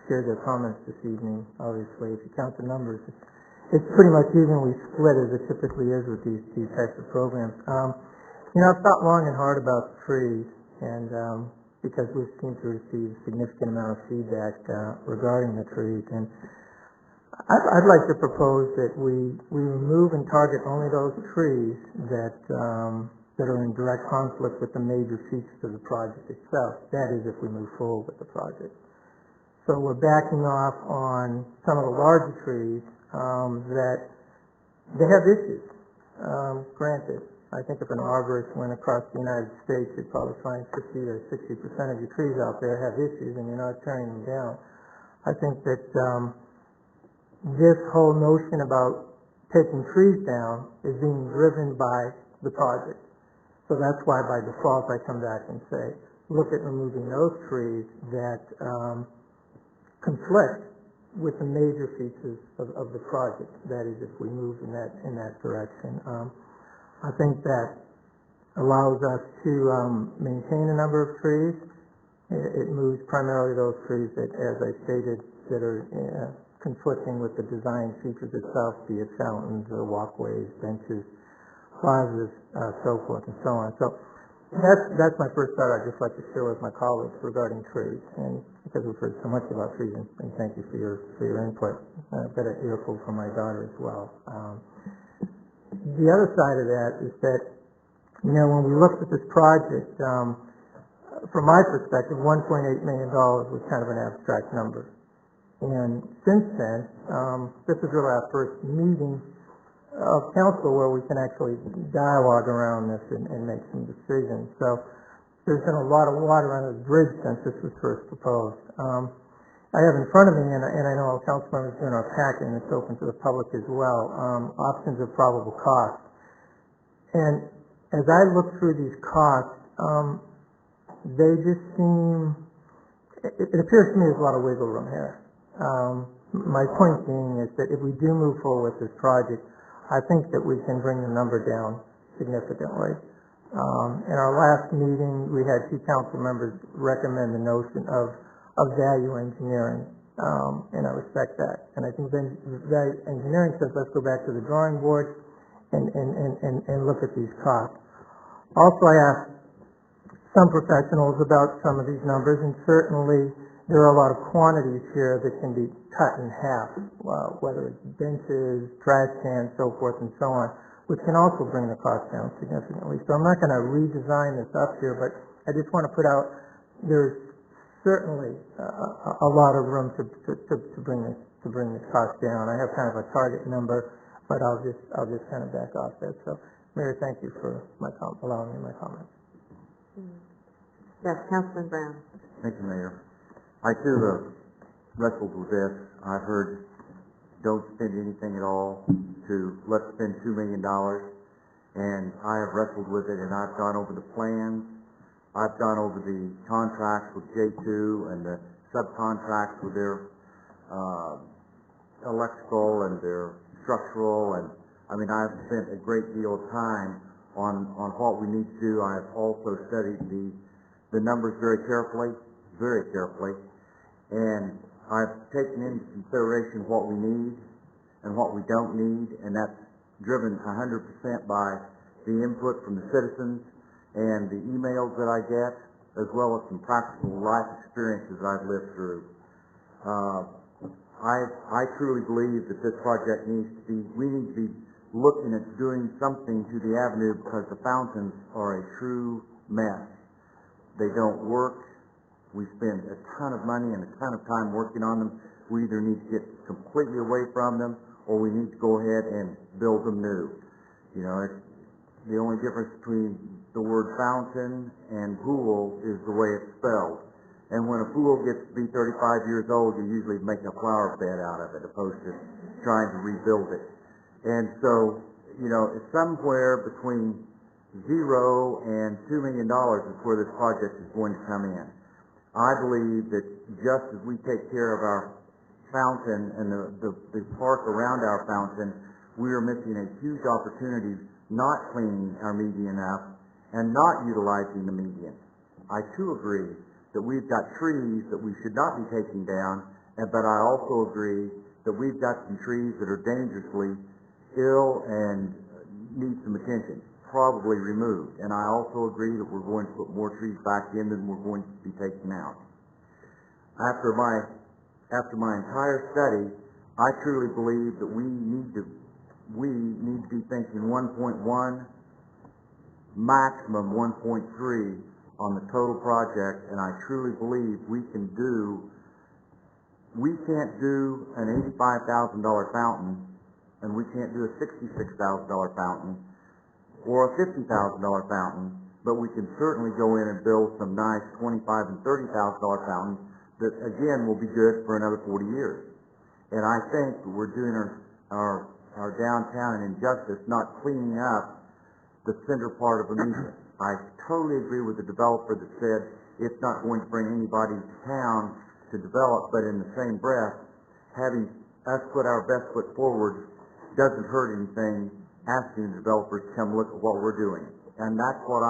shared their comments this evening. Obviously, if you count the numbers, it's pretty much evenly split as it typically is with these types of programs. I've thought long and hard about trees, and because we seem to receive a significant amount of feedback regarding the trees, and I'd like to propose that we remove and target only those trees that are in direct conflict with the major features of the project itself. That is, if we move forward with the project. So we're backing off on some of the larger trees that they have issues. Granted, I think if an arborist went across the United States, you'd probably find 50 or 60% of your trees out there have issues, and you're not turning them down. I think that this whole notion about taking trees down is being driven by the project. So that's why by default I come back and say, look at removing those trees that conflict with the major features of the project. That is, if we move in that direction. I think that allows us to maintain a number of trees. It moves primarily those trees that, as I stated, that are conflicting with the design features itself, be it fountains or walkways, benches, plazas, so forth and so on. So that's my first thought I'd just like to share with my colleagues regarding trees, and because we've heard so much about trees, and thank you for your input. I've got an earful from my daughter as well. The other side of that is that, when we looked at this project, from my perspective, $1.8 million was kind of an abstract number. And since then, this is really our first meeting of council where we can actually dialogue around this and make some decisions. So there's been a lot of water under the bridge since this was first proposed. I have in front of me, and I know all council members are in our packet, and it's open to the public as well, options of probable cost. And as I look through these costs, they just seem, it appears to me there's a lot of wiggle room here. My point being is that if we do move forward with this project, I think that we can bring the number down significantly. In our last meeting, we had 2 council members recommend the notion of value engineering, and I respect that. And I think value engineering says let's go back to the drawing board and look at these costs. Also, I asked some professionals about some of these numbers, and certainly there are a lot of quantities here that can be cut in half, whether it's benches, trash cans, so forth and so on, which can also bring the cost down significantly. So I'm not going to redesign this up here, but I just want to put out there's certainly a lot of room to bring this cost down. I have kind of a target number, but I'll just kind of back off that. So, Mayor, thank you for allowing me my comments. Yes, Councilman Brown. Thank you, Mayor. I too have wrestled with this. I've heard don't spend anything at all to let's spend $2 million, and I have wrestled with it, and I've gone over the plans. I've gone over the contracts with J2 and the subcontracts with their electrical and their structural, and I've spent a great deal of time on what we need to do. I've also studied the numbers very carefully, and I've taken into consideration what we need and what we don't need, and that's driven 100% by the input from the citizens and the emails that I get, as well as some practical life experiences I've lived through. I truly believe that this project we need to be looking at doing something to the avenue because the fountains are a true mess. They don't work. We spend a ton of money and a ton of time working on them. We either need to get completely away from them, or we need to go ahead and build them new. You know, it's the only difference between the word fountain and pool is the way it's spelled. And when a pool gets to be 35 years old, you usually make a flower bed out of it, opposed to trying to rebuild it. And so, you know, it's somewhere between $0 and $2 million is where this project is going to come in. I believe that just as we take care of our fountain and the park around our fountain, we are missing a huge opportunity not cleaning our median up and not utilizing the median. I too agree that we've got trees that we should not be taking down, but I also agree that we've got some trees that are dangerously ill and need some attention, probably removed. And I also agree that we're going to put more trees back in than we're going to be taking out. After my entire study, I truly believe that we need to be thinking 1.1, maximum 1.3 on the total project, and I truly believe we can't do an $85,000 fountain, and we can't do a $66,000 fountain, or a $50,000 fountain, but we can certainly go in and build some nice $25,000 and $30,000 fountains that, again, will be good for another 40 years. And I think we're doing our downtown an injustice not cleaning up the center part of Amelia. I totally agree with the developer that said it's not going to bring anybody to town to develop, but in the same breath, having us put our best foot forward doesn't hurt anything, asking the developers to come look at what we're doing. And that's what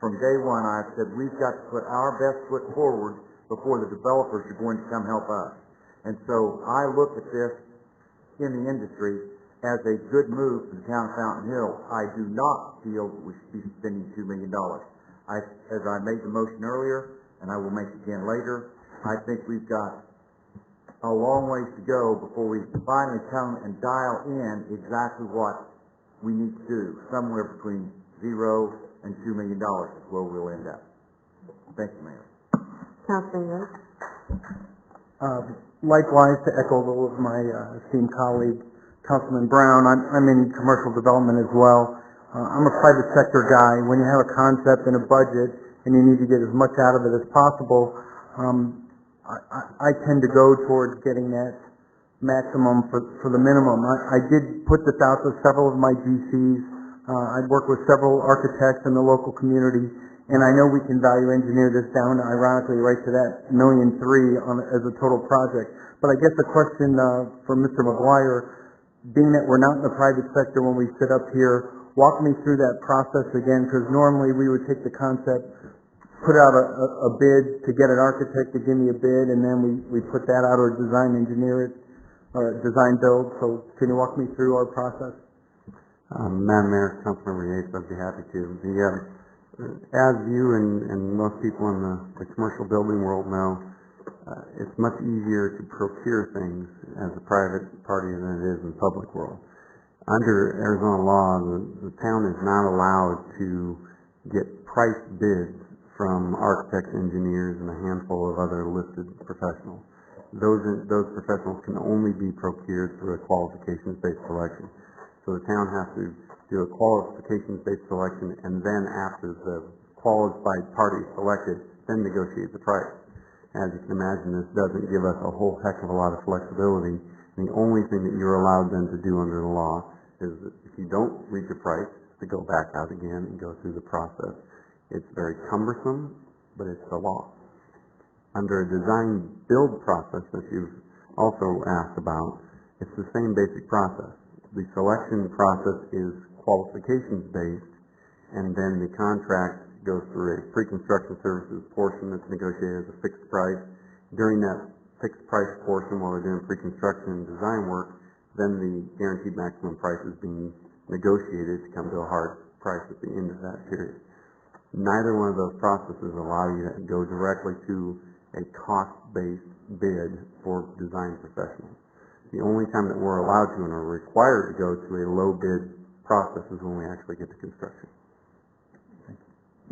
from day one, I've said we've got to put our best foot forward before the developers are going to come help us. And so I look at this in the industry as a good move for the town of Fountain Hill. I do not feel that we should be spending $2 million. As I made the motion earlier, and I will make it again later, I think we've got a long ways to go before we finally come and dial in exactly what we need to do. Somewhere between $0 and $2 million is where we'll end up. Thank you, Mayor. Councilman Rhodes? Likewise, to echo those of my esteemed colleague, Councilman Brown, I'm in commercial development as well. I'm a private sector guy. When you have a concept and a budget and you need to get as much out of it as possible, I tend to go towards getting that maximum for the minimum. I did put this out to several of my GCs. I've worked with several architects in the local community, and I know we can value engineer this down, ironically, right to that $1.3 million as a total project. But I guess the question for Mr. McGuire, being that we're not in the private sector when we sit up here, walk me through that process again, because normally we would take the concept, put out a bid to get an architect to give me a bid, and then we put that out or design engineer it, or design build. So can you walk me through our process? Madam Mayor, Councilmember Yates, I'd be happy to. As you and most people in the commercial building world know, it's much easier to procure things as a private party than it is in the public world. Under Arizona law, the town is not allowed to get price bids from architects, engineers, and a handful of other listed professionals. Those professionals can only be procured through a qualifications-based selection. So the town has to do a qualifications-based selection, and then after the qualified party is selected, then negotiate the price. As you can imagine, this doesn't give us a whole heck of a lot of flexibility. And the only thing that you're allowed then to do under the law is that if you don't reach a price, to go back out again and go through the process. It's very cumbersome, but it's the law. Under a design build process that you've also asked about, it's the same basic process. The selection process is qualifications based, and then the contract goes through a pre-construction services portion that's negotiated as a fixed price. During that fixed price portion, while they're doing pre-construction and design work, then the guaranteed maximum price is being negotiated to come to a hard price at the end of that period. Neither one of those processes allow you to go directly to a cost-based bid for design professionals. The only time that we're allowed to and are required to go to a low bid process is when we actually get to construction.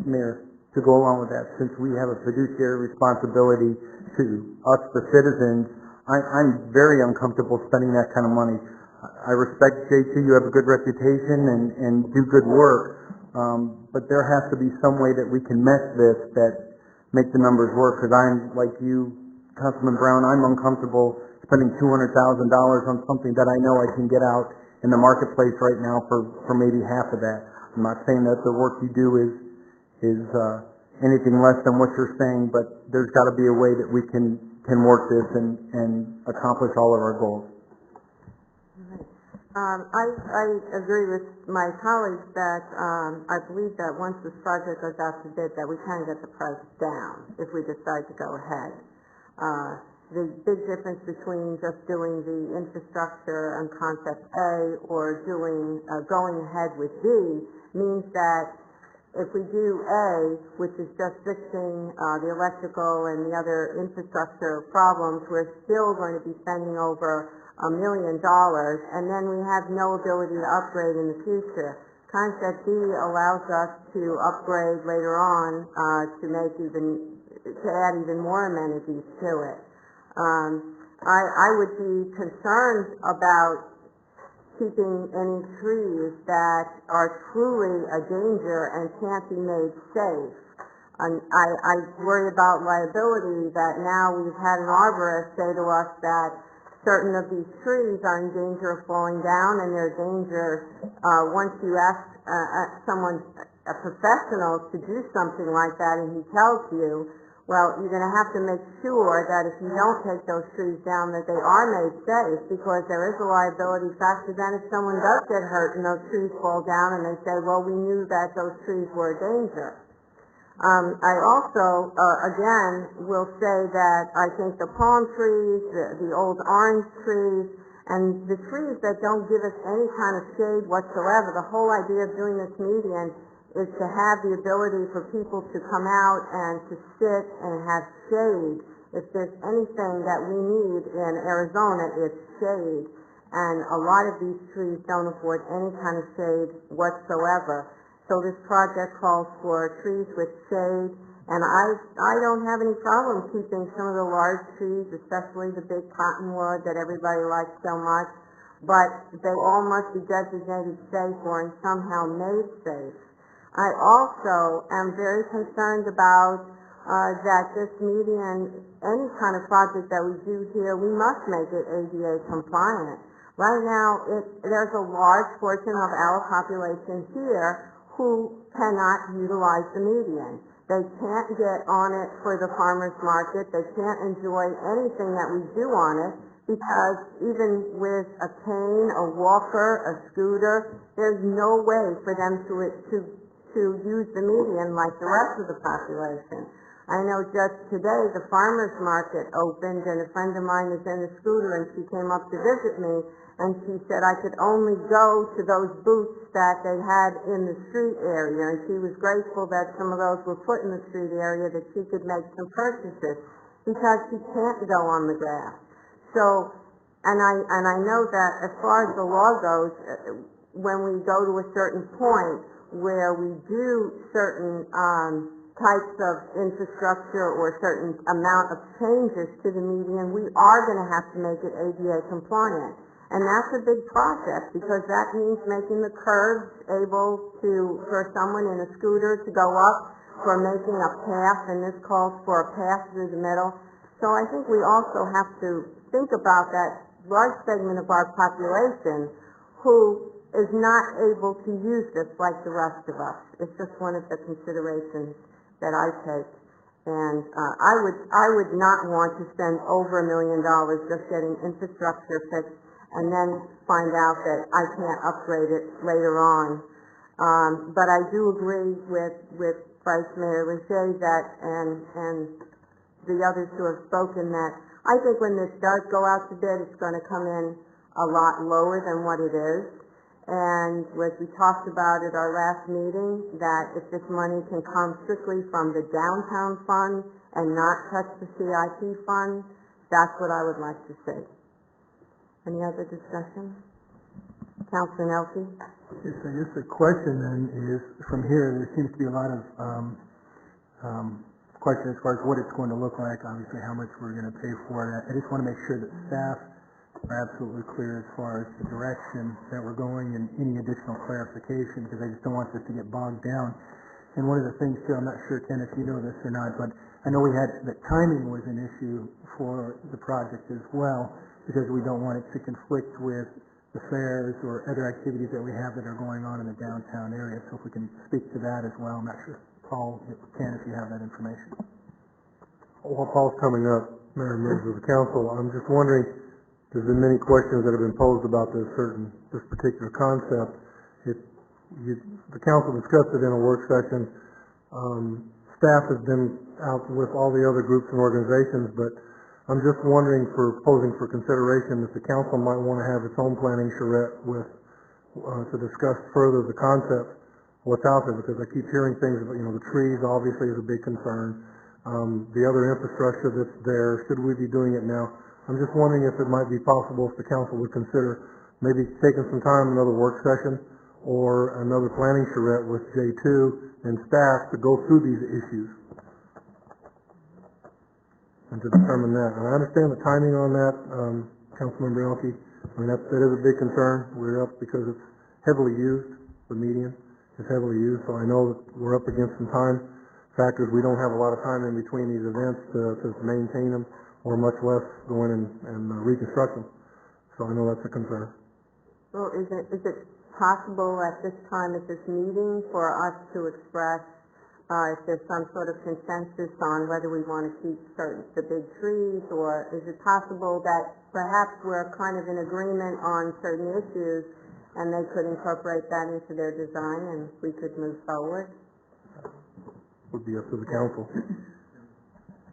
Mayor, to go along with that, since we have a fiduciary responsibility to us, the citizens, I'm very uncomfortable spending that kind of money. I respect JT, you have a good reputation and do good work, but there has to be some way that we can mesh this that make the numbers work, because I'm, like you, Councilman Brown, I'm uncomfortable spending $200,000 on something that I know I can get out in the marketplace right now for maybe half of that. I'm not saying that the work you do is anything less than what you're saying, but there's got to be a way that we can work this and accomplish all of our goals. I agree with my colleagues that I believe that once this project goes out to bid, that we can get the price down if we decide to go ahead. The big difference between just doing the infrastructure on concept A or going ahead with B means that if we do A, which is just fixing the electrical and the other infrastructure problems, we're still going to be spending over $1 million, and then we have no ability to upgrade in the future. Concept B allows us to upgrade later on to add even more amenities to it. I would be concerned about keeping any trees that are truly a danger and can't be made safe. I worry about liability that now we've had an arborist say to us that certain of these trees are in danger of falling down, and they're dangerous once you ask a professional to do something like that and he tells you, well, you're going to have to make sure that if you don't take those trees down that they are made safe, because there is a liability factor then if someone does get hurt and those trees fall down and they say, well, we knew that those trees were a danger. I also, again, will say that I think the palm trees, the old orange trees, and the trees that don't give us any kind of shade whatsoever, the whole idea of doing this median is to have the ability for people to come out and to sit and have shade. If there's anything that we need in Arizona, it's shade. And a lot of these trees don't afford any kind of shade whatsoever. So this project calls for trees with shade, and I don't have any problem keeping some of the large trees, especially the big cottonwood that everybody likes so much, but they all must be designated safe or and somehow made safe. I also am very concerned about that this median, any kind of project that we do here, we must make it ADA compliant. Right now, there's a large portion of our population here who cannot utilize the median. They can't get on it for the farmer's market. They can't enjoy anything that we do on it because even with a cane, a walker, a scooter, there's no way for them to use the median like the rest of the population. I know just today the farmer's market opened and a friend of mine is in a scooter and she came up to visit me and she said I could only go to those booths that they had in the street area, and she was grateful that some of those were put in the street area that she could make some purchases because she can't go on the grass. So, and I know that as far as the law goes, when we go to a certain point where we do certain types of infrastructure or certain amount of changes to the median, we are going to have to make it ADA compliant. And that's a big process because that means making the curbs able for someone in a scooter to go up, for making a path, and this calls for a path through the middle. So I think we also have to think about that large segment of our population who is not able to use this like the rest of us. It's just one of the considerations that I take. And I would not want to spend over $1 million just getting infrastructure fixed and then find out that I can't upgrade it later on. But I do agree with Vice Mayor Richey that, and the others who have spoken, that I think when this does go out to bid, it's going to come in a lot lower than what it is. And as we talked about at our last meeting, that if this money can come strictly from the downtown fund and not touch the CIP fund, that's what I would like to see. Any other discussion? Councilman Elke? Just a question then is, from here, there seems to be a lot of question as far as what it's going to look like, obviously how much we're going to pay for it. I just want to make sure that staff are absolutely clear as far as the direction that we're going and any additional clarification, because I just don't want this to get bogged down. And one of the things too, I'm not sure, Ken, if you know this or not, but I know we had, that timing was an issue for the project as well, because we don't want it to conflict with the fairs or other activities that we have that are going on in the downtown area. So if we can speak to that as well, I'm not sure, Paul, Ken, if you have that information. While Paul's coming up, Mayor and members of the council, I'm just wondering, there's been many questions that have been posed about this particular concept. The council discussed it in a work session. Staff has been out with all the other groups and organizations, but I'm just wondering, posing for consideration, if the council might want to have its own planning charrette to discuss further the concept, what's out there, because I keep hearing things about, the trees obviously is a big concern. The other infrastructure that's there, should we be doing it now? I'm just wondering if it might be possible if the council would consider maybe taking some time, another work session, or another planning charrette with J2 and staff to go through these issues and to determine that. And I understand the timing on that, Councilmember Elke. I mean, that is a big concern. We're up because it's heavily used, the median is heavily used, so I know that we're up against some time factors. We don't have a lot of time in between these events to maintain them, or much less go in and reconstruct them. So I know that's a concern. Well, is it possible at this time at this meeting for us to express if there's some sort of consensus on whether we want to keep the big trees, or is it possible that perhaps we're kind of in agreement on certain issues and they could incorporate that into their design and we could move forward? Would be up to the council.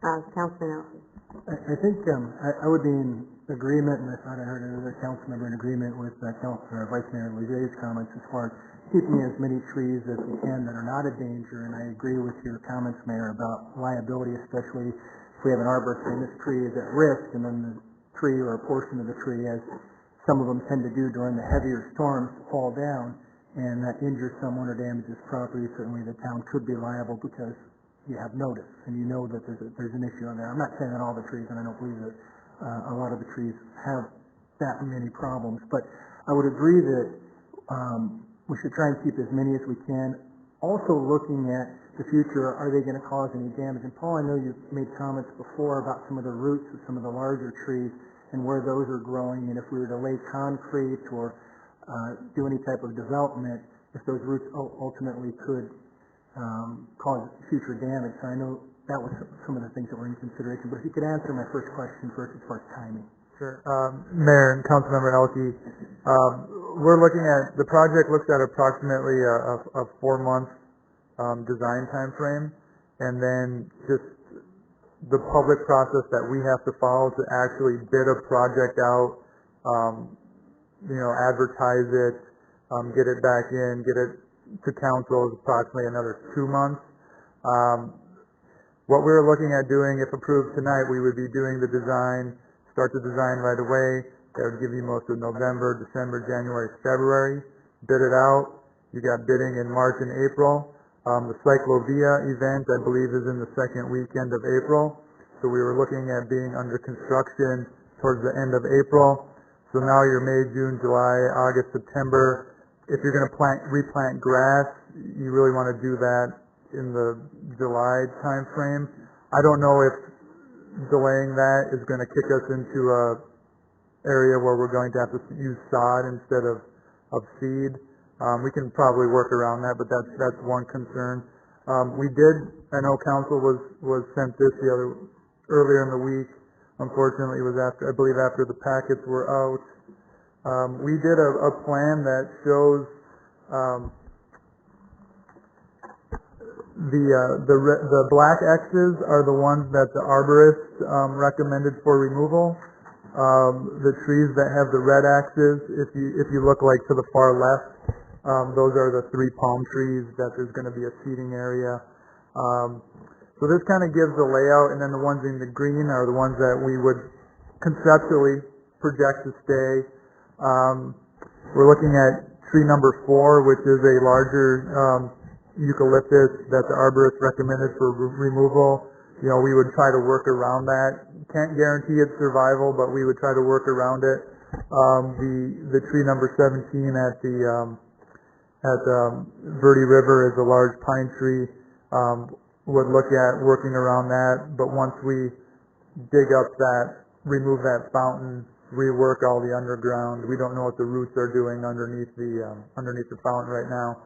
Councilman Elke. I think I would be in agreement, and I thought I heard another council member in agreement with Vice Mayor Legier's comments as far as keeping as many trees as we can that are not a danger. And I agree with your comments, Mayor, about liability, especially if we have an arborist saying this tree is at risk, and then the tree or a portion of the tree, as some of them tend to do during the heavier storms, fall down, and that injures someone or damages property. Certainly the town could be liable because you have notice, and you know that there's an issue on there. I'm not saying that all the trees, and I don't believe that a lot of the trees have that many problems, but I would agree that we should try and keep as many as we can. Also looking at the future, are they going to cause any damage? And Paul, I know you've made comments before about some of the roots of some of the larger trees and where those are growing, and if we were to lay concrete or do any type of development, if those roots ultimately could cause future damage. So I know that was some of the things that were in consideration, but if you could answer my first question first as far as timing. Sure. Mayor and Councilmember Elke, we're looking at, the project looks at approximately a 4-month design time frame, and then just the public process that we have to follow to actually bid a project out, advertise it, get it back in, get it to council is approximately another 2 months. What we're looking at doing, if approved tonight, we would be doing the design, start the design right away. That would give you most of November, December, January, February. Bid it out. You got bidding in March and April. The Cyclovia event, I believe, is in the second weekend of April. So we were looking at being under construction towards the end of April. So now you're May, June, July, August, September. If you're going to replant grass, you really want to do that in the July time frame. I don't know if delaying that is going to kick us into a area where we're going to have to use sod instead of seed. We can probably work around that, but that's one concern. I know council was sent this earlier in the week. Unfortunately, it was after the packets were out. We did a plan that shows the black X's are the ones that the arborist recommended for removal. The trees that have the red axes, if you look like to the far left, those are the 3 palm trees that there's going to be a seating area. So this kind of gives the layout, and then the ones in the green are the ones that we would conceptually project to stay. We're looking at tree number 4, which is a larger eucalyptus that the arborist recommended for removal. You know, we would try to work around that. Can't guarantee its survival, but we would try to work around it. The tree number 17 at Verde River is a large pine tree. Would look at working around that, but once we dig up that, remove that fountain, rework all the underground, we don't know what the roots are doing underneath the fountain right now.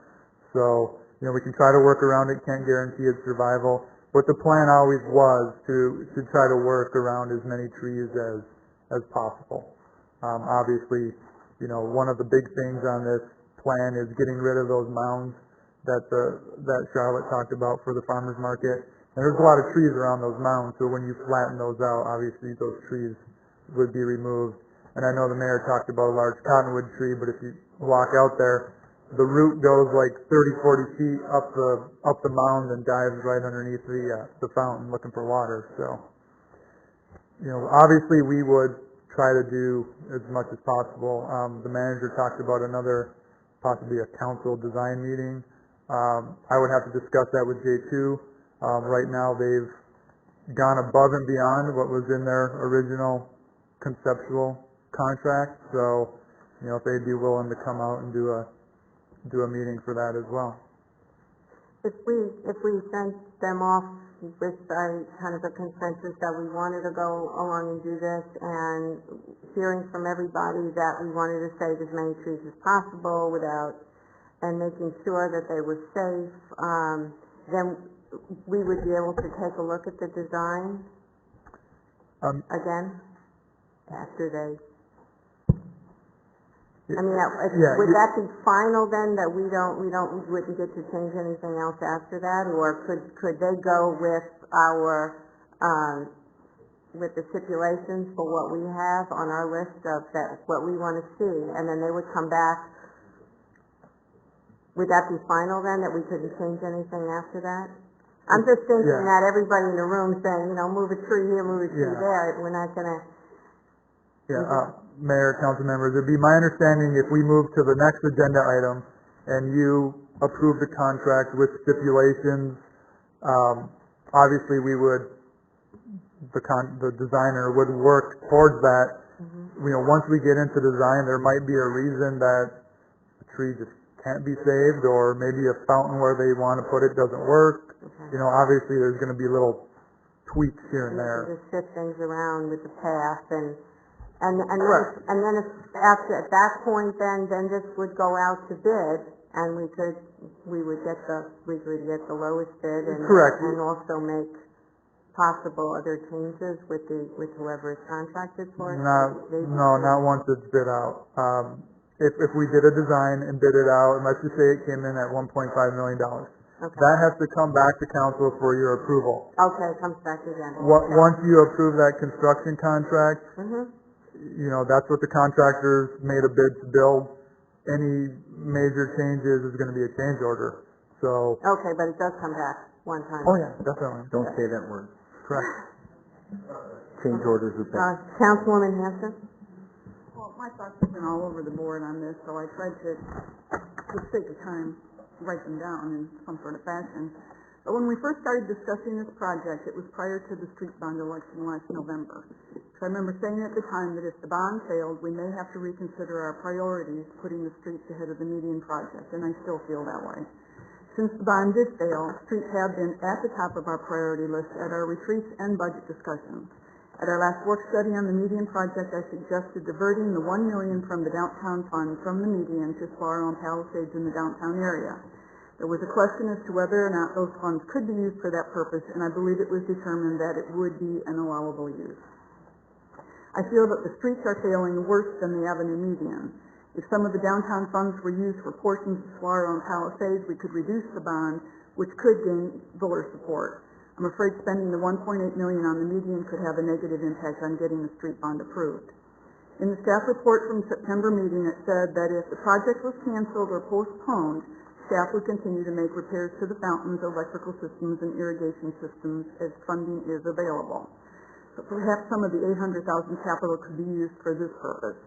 So, you know, we can try to work around it, can't guarantee its survival. But the plan always was to try to work around as many trees as possible. Obviously, you know, one of the big things on this plan is getting rid of those mounds that Charlotte talked about for the farmers market. And there's a lot of trees around those mounds, so when you flatten those out, obviously those trees would be removed. And I know the mayor talked about a large cottonwood tree, but if you walk out there, the root goes like 30, 40 feet up the mound and dives right underneath the fountain looking for water. So, you know, obviously we would try to do as much as possible. The manager talked about possibly a council design meeting. I would have to discuss that with J2. Right now they've gone above and beyond what was in their original conceptual contract. So, you know, if they'd be willing to come out and do a meeting for that as well. If we sent them off with kind of a consensus that we wanted to go along and do this, and hearing from everybody that we wanted to save as many trees as possible and making sure that they were safe, then we would be able to take a look at the design again after they. I mean, would that be final then? That we wouldn't get to change anything else after that, or could they go with with the stipulations for what we have on our list of what we want to see, and then they would come back? Would that be final then? That we couldn't change anything after that? I'm just thinking that everybody in the room saying, you know, move a tree here, move a tree there. We're not going to. Mayor, council members, it'd be my understanding if we move to the next agenda item and you approve the contract with stipulations, obviously the designer would work towards that. You know, once we get into design, there might be a reason that a tree just can't be saved, or maybe a fountain where they want to put it doesn't work. You know, obviously there's going to be little tweaks here and there. Just shift things around with the path and then if after at that point then this would go out to bid, and we would get the lowest bid and Correct. And also make possible other changes with whoever is contracted for it. No, not once it's bid out. If we did a design and bid it out, and let's just say it came in at $1.5 million, okay. That has to come back to council for your approval. Okay, it comes back again. Once you approve that construction contract, you know, that's what the contractors made a bid to build. Any major changes is going to be a change order. So. Okay, but it does come back one time. Oh yeah, definitely. Don't say that word. Correct. Change orders are bad. Councilwoman Hanson? Well, my thoughts have been all over the board on this, so I tried to, for the sake of time, write them down in some sort of fashion. But when we first started discussing this project, it was prior to the street bond election last November. So I remember saying at the time that if the bond failed, we may have to reconsider our priorities, putting the streets ahead of the median project, and I still feel that way. Since the bond did fail, streets have been at the top of our priority list at our retreats and budget discussions. At our last work study on the median project, I suggested diverting the $1 million from the downtown fund from the median to Sparrow and Palisades in the downtown area. There was a question as to whether or not those funds could be used for that purpose, and I believe it was determined that it would be an allowable use. I feel that the streets are failing worse than the avenue median. If some of the downtown funds were used for portions of Saguaro and Palisades, we could reduce the bond, which could gain voter support. I'm afraid spending the $1.8 million on the median could have a negative impact on getting the street bond approved. In the staff report from the September meeting, it said that if the project was canceled or postponed, staff would continue to make repairs to the fountains, electrical systems, and irrigation systems as funding is available. So perhaps some of the $800,000 capital could be used for this purpose.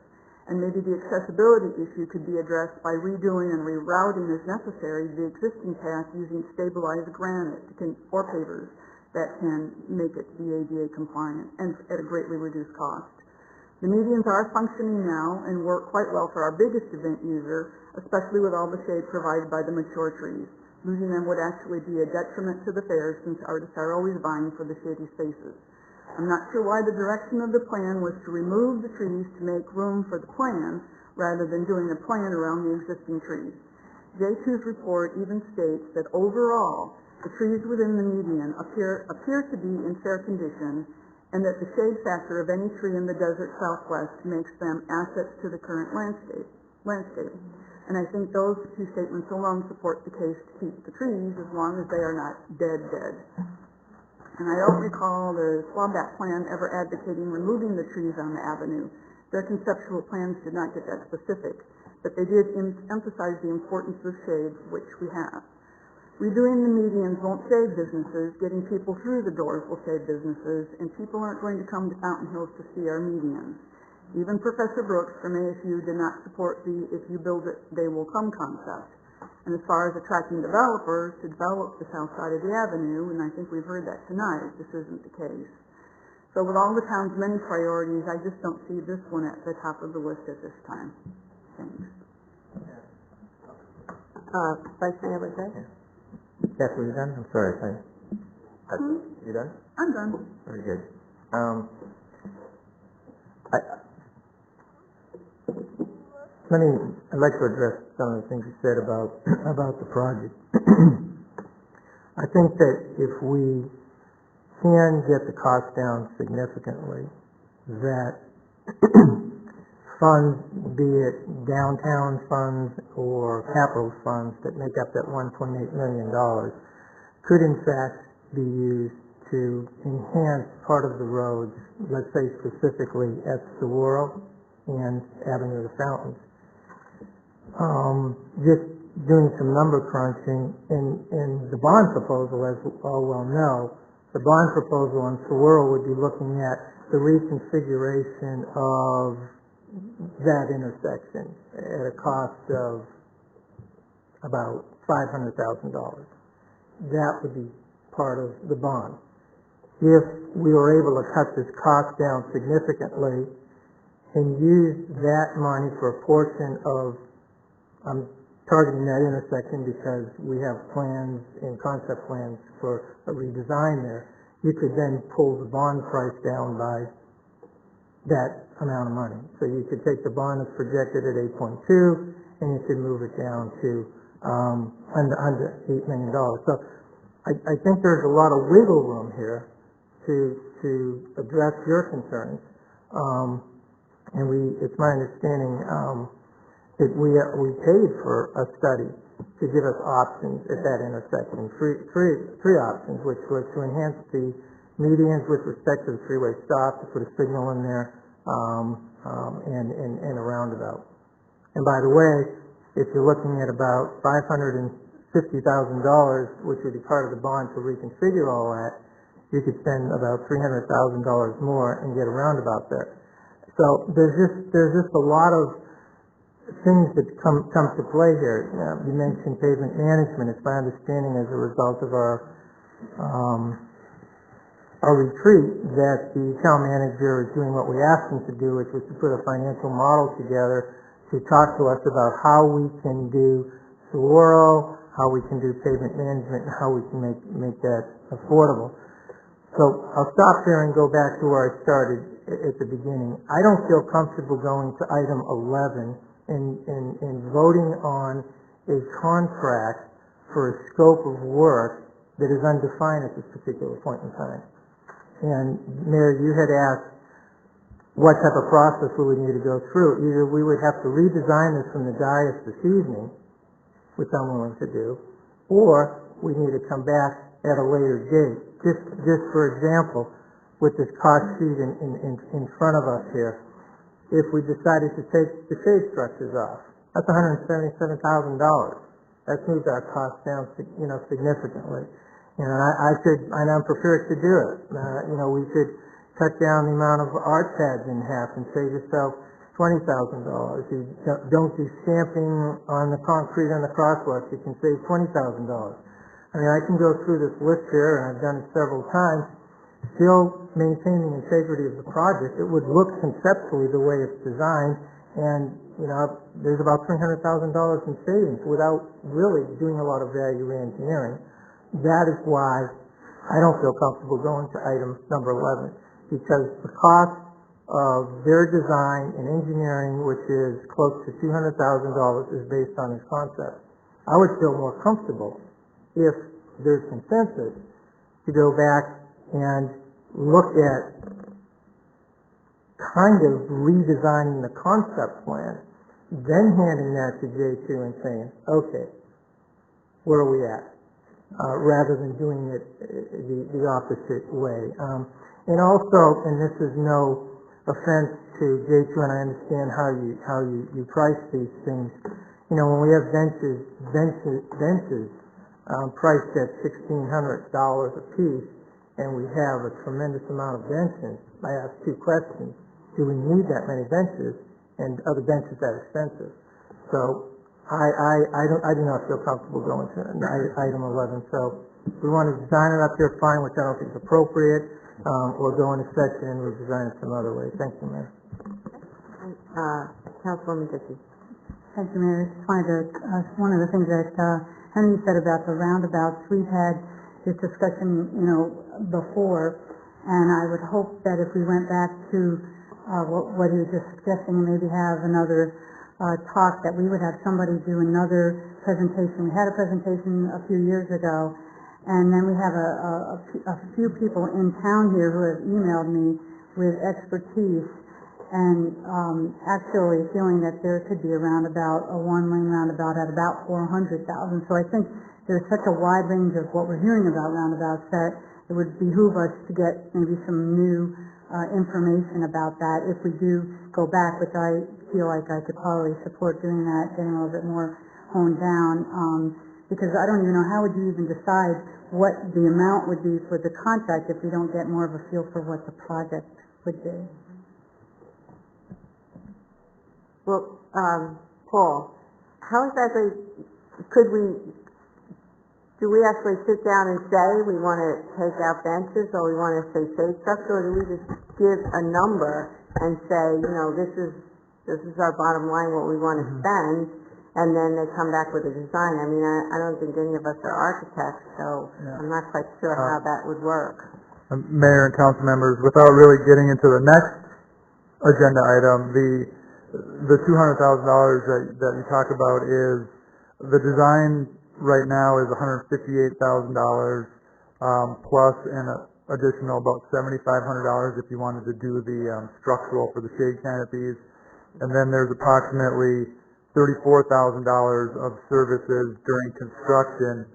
And maybe the accessibility issue could be addressed by redoing and rerouting as necessary the existing path using stabilized granite or pavers that can make it be ADA compliant and at a greatly reduced cost. The medians are functioning now and work quite well for our biggest event user, especially with all the shade provided by the mature trees. Losing them would actually be a detriment to the fair since artists are always vying for the shady spaces. I'm not sure why the direction of the plan was to remove the trees to make room for the plan rather than doing a plan around the existing trees. J2's report even states that overall, the trees within the median appear to be in fair condition and that the shade factor of any tree in the desert southwest makes them assets to the current landscape. And I think those two statements alone support the case to keep the trees as long as they are not dead. And I don't recall the Swaback plan ever advocating removing the trees on the avenue. Their conceptual plans did not get that specific, but they did emphasize the importance of shade, which we have. Redoing the medians won't save businesses. Getting people through the doors will save businesses, and people aren't going to come to Fountain Hills to see our medians. Even Professor Brooks from ASU did not support the if you build it, they will come concept. And as far as attracting developers to develop the south side of the avenue, and I think we've heard that tonight, this isn't the case. So with all the town's many priorities, I just don't see this one at the top of the list at this time. Thanks. Vice Mayor Burdette? Kathy, you done? I'm sorry. You done? I'm done. Very good. I'd like to address some of the things you said about the project. I think that if we can get the cost down significantly, that funds, be it downtown funds or capital funds that make up that $1.8 million, could in fact be used to enhance part of the roads, let's say specifically at Saguaro and Avenue of the Fountains. Just doing some number crunching in the bond proposal, as we all well know, the bond proposal on Saguaro would be looking at the reconfiguration of that intersection at a cost of about $500,000. That would be part of the bond. If we were able to cut this cost down significantly and use that money for a portion of, I'm targeting that intersection because we have plans and concept plans for a redesign there, you could then pull the bond price down by that amount of money. So you could take the bond that's projected at 8.2 and you could move it down to under $8 million. So I think there's a lot of wiggle room here to address your concerns. And it's my understanding that we paid for a study to give us options at that intersection, three options, which was to enhance the medians with respect to the freeway stop, to put a signal in there, and a roundabout. And by the way, if you're looking at about $550,000, which would be part of the bond to reconfigure all that, you could spend about $300,000 more and get a roundabout there. So there's just a lot of things that come to play here. You mentioned pavement management. It's my understanding as a result of our retreat that the town manager is doing what we asked him to do, which was to put a financial model together to talk to us about how we can do Saguaro, how we can do pavement management, and how we can make that affordable. So I'll stop there and go back to where I started at the beginning. I don't feel comfortable going to item 11 and voting on a contract for a scope of work that is undefined at this particular point in time. And Mayor, you had asked what type of process we would need to go through. Either we would have to redesign this from the dais this evening, which I'm willing to do, or we need to come back at a later date. Just for example, with this cost sheet in front of us here, if we decided to take the shade structures off, that's $177,000. That's moved our costs down, significantly. And I'm prepared to do it. We could cut down the amount of art pads in half and save yourself $20,000. You don't do stamping on the concrete on the crosswalks, you can save $20,000. I mean, I can go through this list here, and I've done it several times, still maintaining the integrity of the project. It would look conceptually the way it's designed, and, there's about $300,000 in savings without really doing a lot of value re-engineering. That is why I don't feel comfortable going to item number 11, because the cost of their design and engineering, which is close to $200,000, is based on his concept. I would feel more comfortable if there's consensus to go back and look at kind of redesigning the concept plan, then handing that to J2 and saying, okay, where are we at? Rather than doing it the opposite way. And also, and this is no offense to J2, and I understand how you price these things. When we have benches priced at $1,600 a piece, and we have a tremendous amount of benches, I ask two questions. Do we need that many benches, and are the benches that expensive? So I do not feel comfortable going to item 11. So if we want to design it up here, fine, which I don't think is appropriate, or go into section and redesign it some other way. Thank you, Mayor. Councilwoman Dickey. Thank you, Mayor. Just wanted to, one of the things that Henry said about the roundabouts, we've had this discussion, before, and I would hope that if we went back to what he was just suggesting, maybe have another talk, that we would have somebody do another presentation. We had a presentation a few years ago, and then we have a few people in town here who have emailed me with expertise and actually feeling that there could be a roundabout, a one-lane roundabout at about $400,000. So I think there's such a wide range of what we're hearing about roundabouts that it would behoove us to get maybe some new information about that if we do go back, which I feel like I could probably support doing that, getting a little bit more honed down, because I don't even know, how would you even decide what the amount would be for the contract if we don't get more of a feel for what the project would be? Well, Paul, how exactly do we actually sit down and say we want to take out benches, or we want to say shade structure, or do we just give a number and say, this is our bottom line, what we want to spend, and then they come back with a design? I mean, I don't think any of us are architects, so I'm not quite sure how that would work. Mayor and council members, without really getting into the next agenda item, the $200,000 that you talk about is the design. Right now is $158,000 plus an additional about $7,500 if you wanted to do the structural for the shade canopies, and then there's approximately $34,000 of services during construction.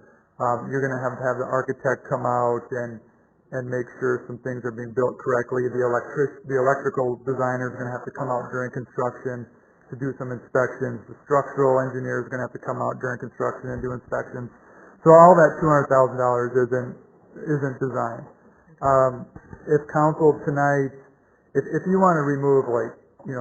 You're going to have the architect come out and make sure some things are being built correctly. The electrical designer is going to have to come out during construction to do some inspections. The structural engineer is going to have to come out during construction and do inspections. So all that $200,000 isn't designed. If council tonight, if you want to remove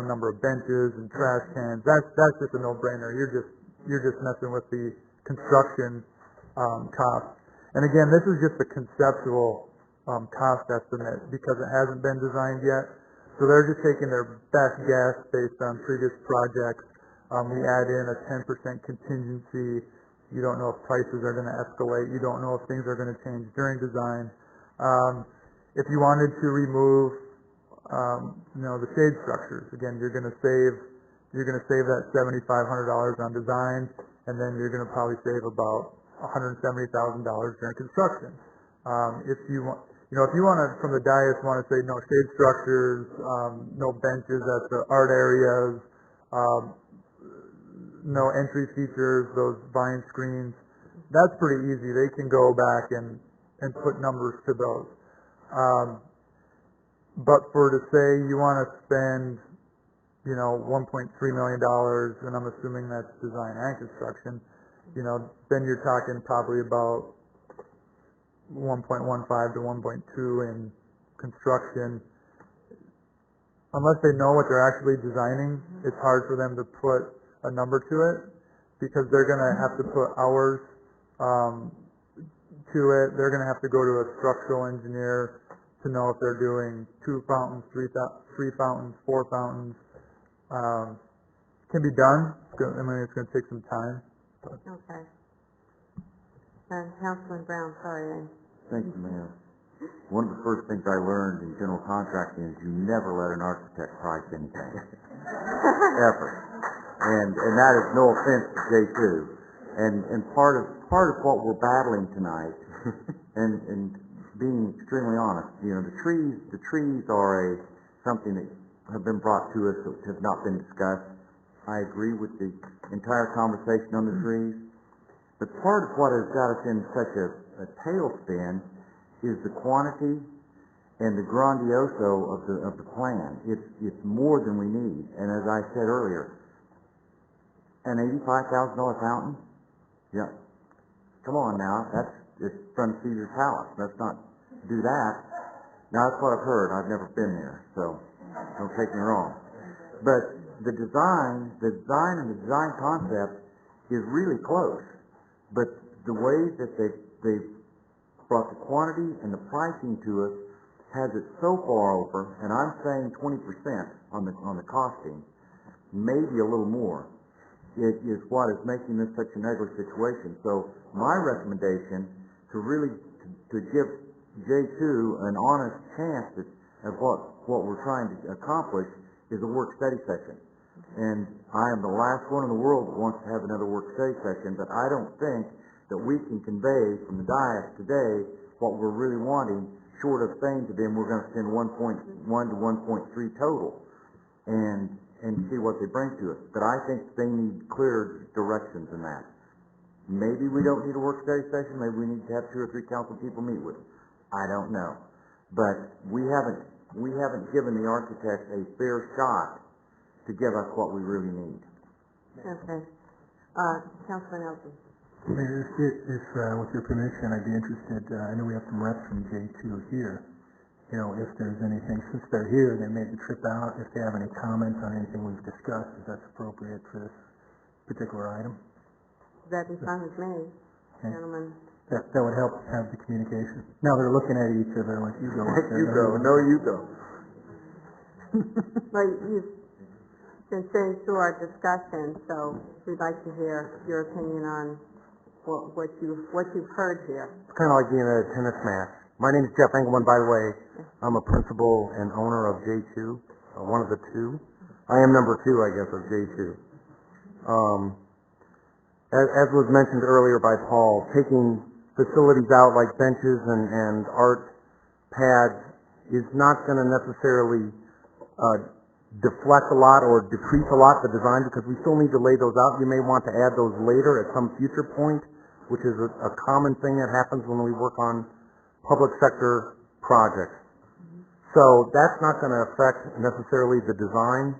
number of benches and trash cans, that's just a no-brainer. You're just messing with the construction cost. And again, this is just a conceptual cost estimate because it hasn't been designed yet. So they're just taking their best guess based on previous projects. We add in a 10% contingency. You don't know if prices are going to escalate. You don't know if things are going to change during design. If you wanted to remove, the shade structures, again, you're going to save that $7,500 on design, and then you're going to probably save about $170,000 during construction. If you want to, from the dais, want to say no shade structures, no benches at the art areas, no entry features, those vine screens, that's pretty easy. They can go back and put numbers to those. But to say you want to spend, $1.3 million, and I'm assuming that's design and construction, then you're talking probably about 1.15 to 1.2 in construction, unless they know what they're actually designing, it's hard for them to put a number to it, because they're gonna have to put hours, to it. They're gonna have to go to a structural engineer to know if they're doing 2 fountains, 3 fountains, 4 fountains. Can be done. It's gonna take some time. Okay. Councilman Brown, sorry. Thank you, Mayor. One of the first things I learned in general contracting is you never let an architect price anything. Ever. And that is no offense to J2. And part of what we're battling tonight, and being extremely honest, the trees are something that have been brought to us that have not been discussed. I agree with the entire conversation on the trees. But part of what has got us in such a tailspin is the quantity and the grandioso of the plan. It's more than we need. And as I said earlier, an $85,000 fountain? Yeah. Come on now, it's from Caesar's Palace. Let's not do that. Now that's what I've heard. I've never been there, so don't take me wrong. But the design and the design concept is really close. But the way that they've brought the quantity and the pricing to us has it so far over, and I'm saying 20% on the costing, maybe a little more. It is what is making this such an ugly situation. So my recommendation to give J2 an honest chance of what we're trying to accomplish is a work study session. And I am the last one in the world that wants to have another work study session, but I don't think that we can convey from the dais today what we're really wanting, short of saying to them we're going to spend 1.1 to 1.3 total and see what they bring to us. But I think they need clear directions in that. Maybe we don't need a work study session, maybe we need to have 2 or 3 council people meet with them. I don't know. But we haven't given the architect a fair shot to give us what we really need. Okay. Councilman Elton. Mayor, if with your permission, I'd be interested, I know we have some reps from J2 here. If there's anything, since they're here, they made the trip out, if they have any comments on anything we've discussed, if that's appropriate for this particular item. That be fine with me, gentlemen. That would help have the communication. Now they're looking at each other like, you go. You go. No, you go. Well, you've been sitting through our discussion, so we'd like to hear your opinion on what you've heard here. It's kind of like being at a tennis match. My name is Jeff Engelman, by the way. I'm a principal and owner of J2, one of the 2. I am number 2, I guess, of J2. As was mentioned earlier by Paul, taking facilities out like benches and art pads is not going to necessarily deflect a lot or decrease a lot the design, because we still need to lay those out. You may want to add those later at some future point, which is a common thing that happens when we work on public sector projects. So that's not going to affect necessarily the design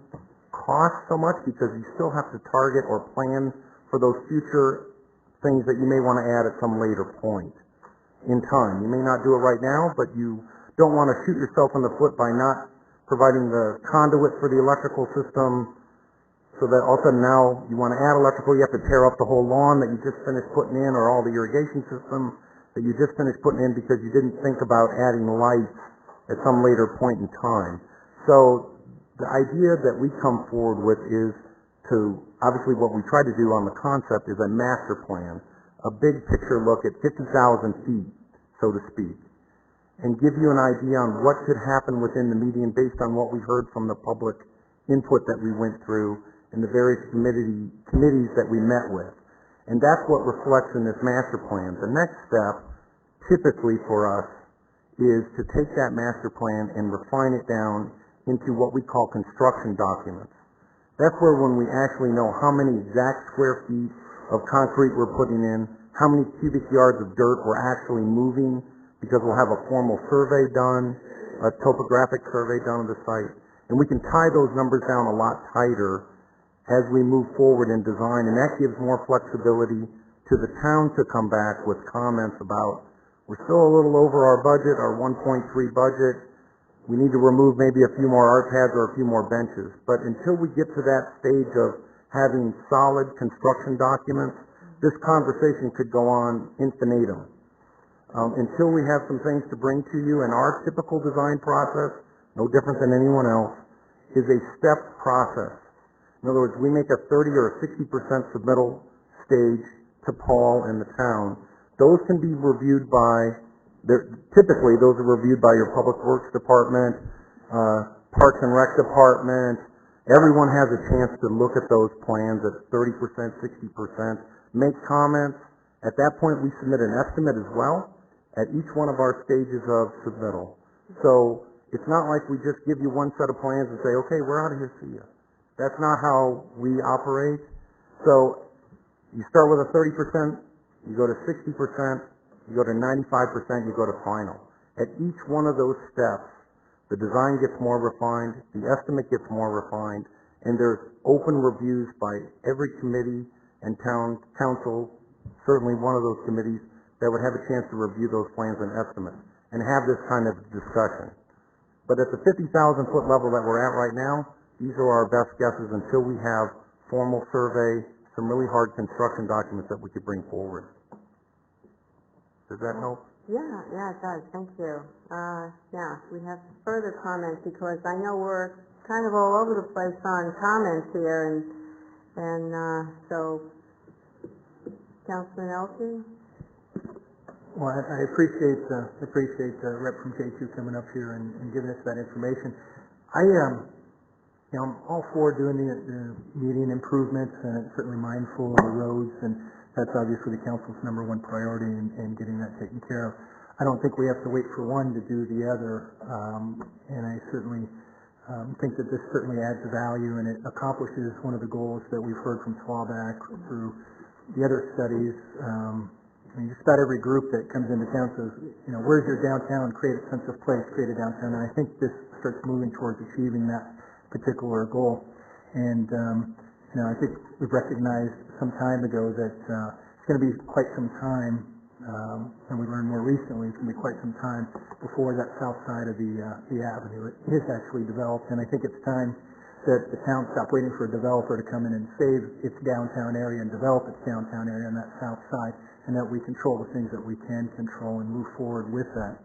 cost so much, because you still have to target or plan for those future things that you may want to add at some later point in time. You may not do it right now, but you don't want to shoot yourself in the foot by not providing the conduit for the electrical system, so that all of a sudden now you want to add electrical, you have to tear up the whole lawn that you just finished putting in, or all the irrigation system that you just finished putting in because you didn't think about adding lights at some later point in time. So the idea that we come forward with is to, obviously what we try to do on the concept is a master plan, a big picture look at 50,000 feet, so to speak, and give you an idea on what could happen within the median based on what we heard from the public input that we went through and the various committees that we met with. And that's what reflects in this master plan. The next step, typically for us, is to take that master plan and refine it down into what we call construction documents. That's where when we actually know how many exact square feet of concrete we're putting in, how many cubic yards of dirt we're actually moving, because we'll have a formal survey done, a topographic survey done of the site, and we can tie those numbers down a lot tighter as we move forward in design, and that gives more flexibility to the town to come back with comments about, we're still a little over our budget, our 1.3 budget, we need to remove maybe a few more art pads or a few more benches. But until we get to that stage of having solid construction documents, this conversation could go on infinitum. Until we have some things to bring to you, and our typical design process, no different than anyone else, is a stepped process. In other words, we make a 30 or a 60% submittal stage to Paul and the town. Those can be reviewed by, typically those are reviewed by your Public Works Department, Parks and Rec Department. Everyone has a chance to look at those plans at 30%, 60%, make comments. At that point, we submit an estimate as well at each one of our stages of submittal. So it's not like we just give you one set of plans and say, okay, we're out of here, see ya. That's not how we operate. So you start with a 30%, you go to 60%, you go to 95%, you go to final. At each one of those steps, the design gets more refined, the estimate gets more refined, and there's open reviews by every committee and town council, certainly one of those committees, that would have a chance to review those plans and estimates and have this kind of discussion. But at the 50,000-foot level that we're at right now, these are our best guesses until we have formal survey, some really hard construction documents that we could bring forward. Does that help? Yeah, it does. Thank you. We have further comments because I know we're kind of all over the place on comments here, and so, Councilman Elsie? Well, I appreciate the rep from J2 coming up here and giving us that information. I'm all for doing the median improvements and certainly mindful of the roads, and that's obviously the council's number one priority in getting that taken care of. I don't think we have to wait for one to do the other, and I certainly think that this certainly adds value and it accomplishes one of the goals that we've heard from SWABAC through the other studies. Just about every group that comes into town says, where's your downtown? Create a sense of place, create a downtown. And I think this starts moving towards achieving that particular goal. And, I think we've recognized some time ago that it's going to be quite some time, and we learned more recently, it's going to be quite some time before that south side of the avenue is actually developed. And I think it's time that the town stop waiting for a developer to come in and save its downtown area and develop its downtown area on that south side, and that we control the things that we can control and move forward with that.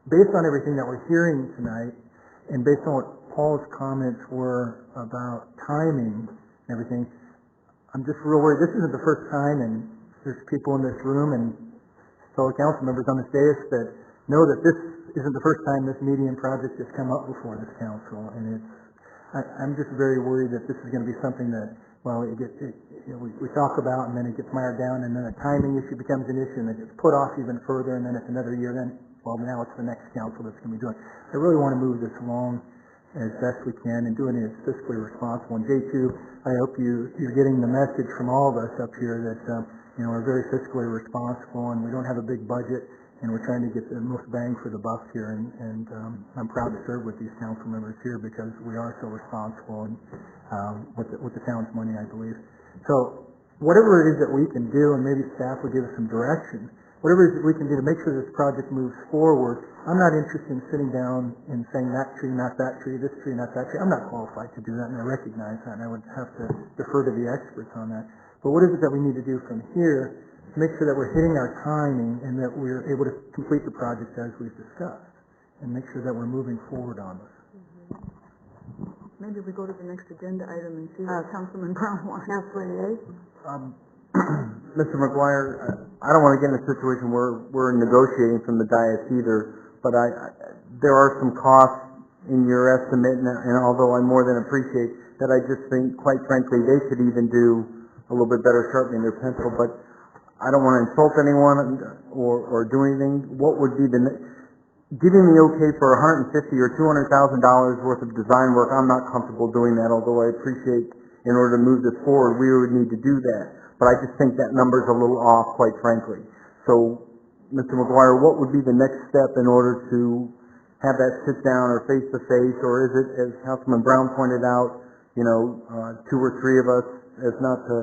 Based on everything that we're hearing tonight, and based on what Paul's comments were about timing and everything, I'm just real worried. This isn't the first time, and there's people in this room and fellow council members on this dais that know that this isn't the first time this median project has come up before this council, and I'm just very worried that this is going to be something that, we talk about, and then it gets mired down, and then a timing issue becomes an issue, and it gets put off even further, and then it's another year, now it's the next council that's going to be doing it. I really want to move this along as best we can and doing it as fiscally responsible. And J2, I hope you're getting the message from all of us up here that, we're very fiscally responsible, and we don't have a big budget, and we're trying to get the most bang for the buck here, and I'm proud to serve with these council members here because we are so responsible and with the town's money, I believe. So whatever it is that we can do, and maybe staff will give us some direction, whatever it is that we can do to make sure this project moves forward. I'm not interested in sitting down and saying that tree, not that tree, this tree, not that tree. I'm not qualified to do that, and I recognize that, and I would have to defer to the experts on that. But what is it that we need to do from here to make sure that we're hitting our timing and that we're able to complete the project as we've discussed, and make sure that we're moving forward on this? Maybe we go to the next agenda item and see what Councilman Brown wants. Councilman Yates? Mr. McGuire, I don't want to get in a situation where we're negotiating from the dais either, but there are some costs in your estimate, and although I more than appreciate that, I just think, quite frankly, they could even do a little bit better sharpening their pencil, but I don't want to insult anyone or do anything. What would be giving me okay for $150,000 or $200,000 worth of design work? I'm not comfortable doing that, although I appreciate in order to move this forward, we would need to do that. But I just think that number's a little off, quite frankly. So, Mr. McGuire, what would be the next step in order to have that sit down or face-to-face, or is it, as Councilman Brown pointed out, two or three of us, as not to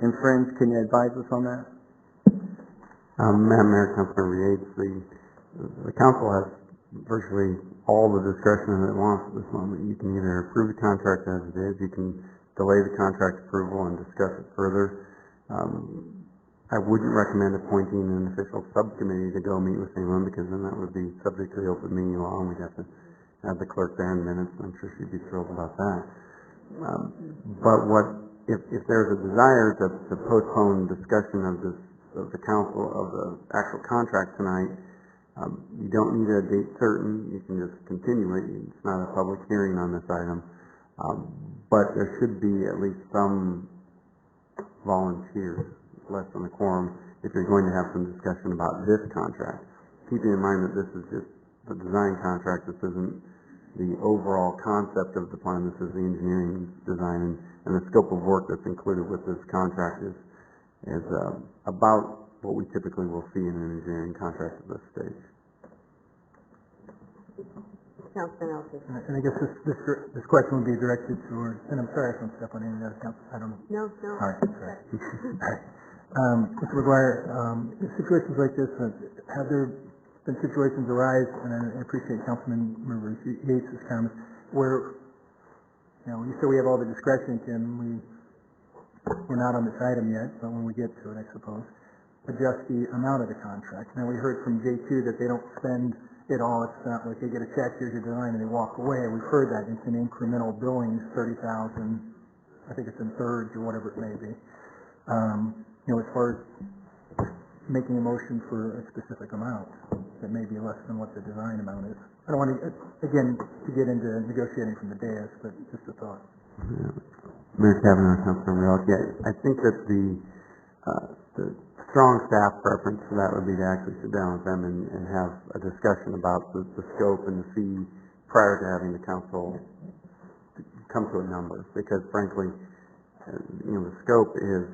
infringe? Can you advise us on that? Madam Mayor, Councilmember Yates, the council has virtually all the discretion that it wants at this moment. You can either approve the contract as it is, you can delay the contract approval and discuss it further. I wouldn't recommend appointing an official subcommittee to go meet with anyone, because then that would be subject to the open meeting law, and we'd have to have the clerk there in minutes. I'm sure she'd be thrilled about that. But if there's a desire to postpone discussion of the council, of the actual contract tonight, you don't need a date certain. You can just continue it. It's not a public hearing on this item. But there should be at least some volunteers, less than a quorum, if you're going to have some discussion about this contract. Keeping in mind that this is just the design contract, this isn't the overall concept of the plan, this is the engineering design, and the scope of work that's included with this contract is about what we typically will see in an engineering contract at this stage. Councilman Elkins. And I guess this question would be directed towards, and I'm sorry if I'm stepping on any other council, I don't know. No. All right, sorry. Mr. McGuire, in situations like this, have there been situations arise, and I appreciate Councilman Member Yates' comments, where, you said we have all the discretion, Tim, we're not on this item yet, but when we get to it, I suppose, adjust the amount of the contract. Now, we heard from J2 that they don't spend it all. It's not like they get a check, here's your design, and they walk away. We've heard that it's an incremental billings, 30,000, I think it's in thirds or whatever it may be. As far as making a motion for a specific amount that may be less than what the design amount is. I don't want to, again, to get into negotiating from the dais, but just a thought. Mayor Kavanaugh, Councilmember Elk, I think that the strong staff preference for that would be to actually sit down with them and have a discussion about the scope and the fee prior to having the council come to a number, because frankly, the scope is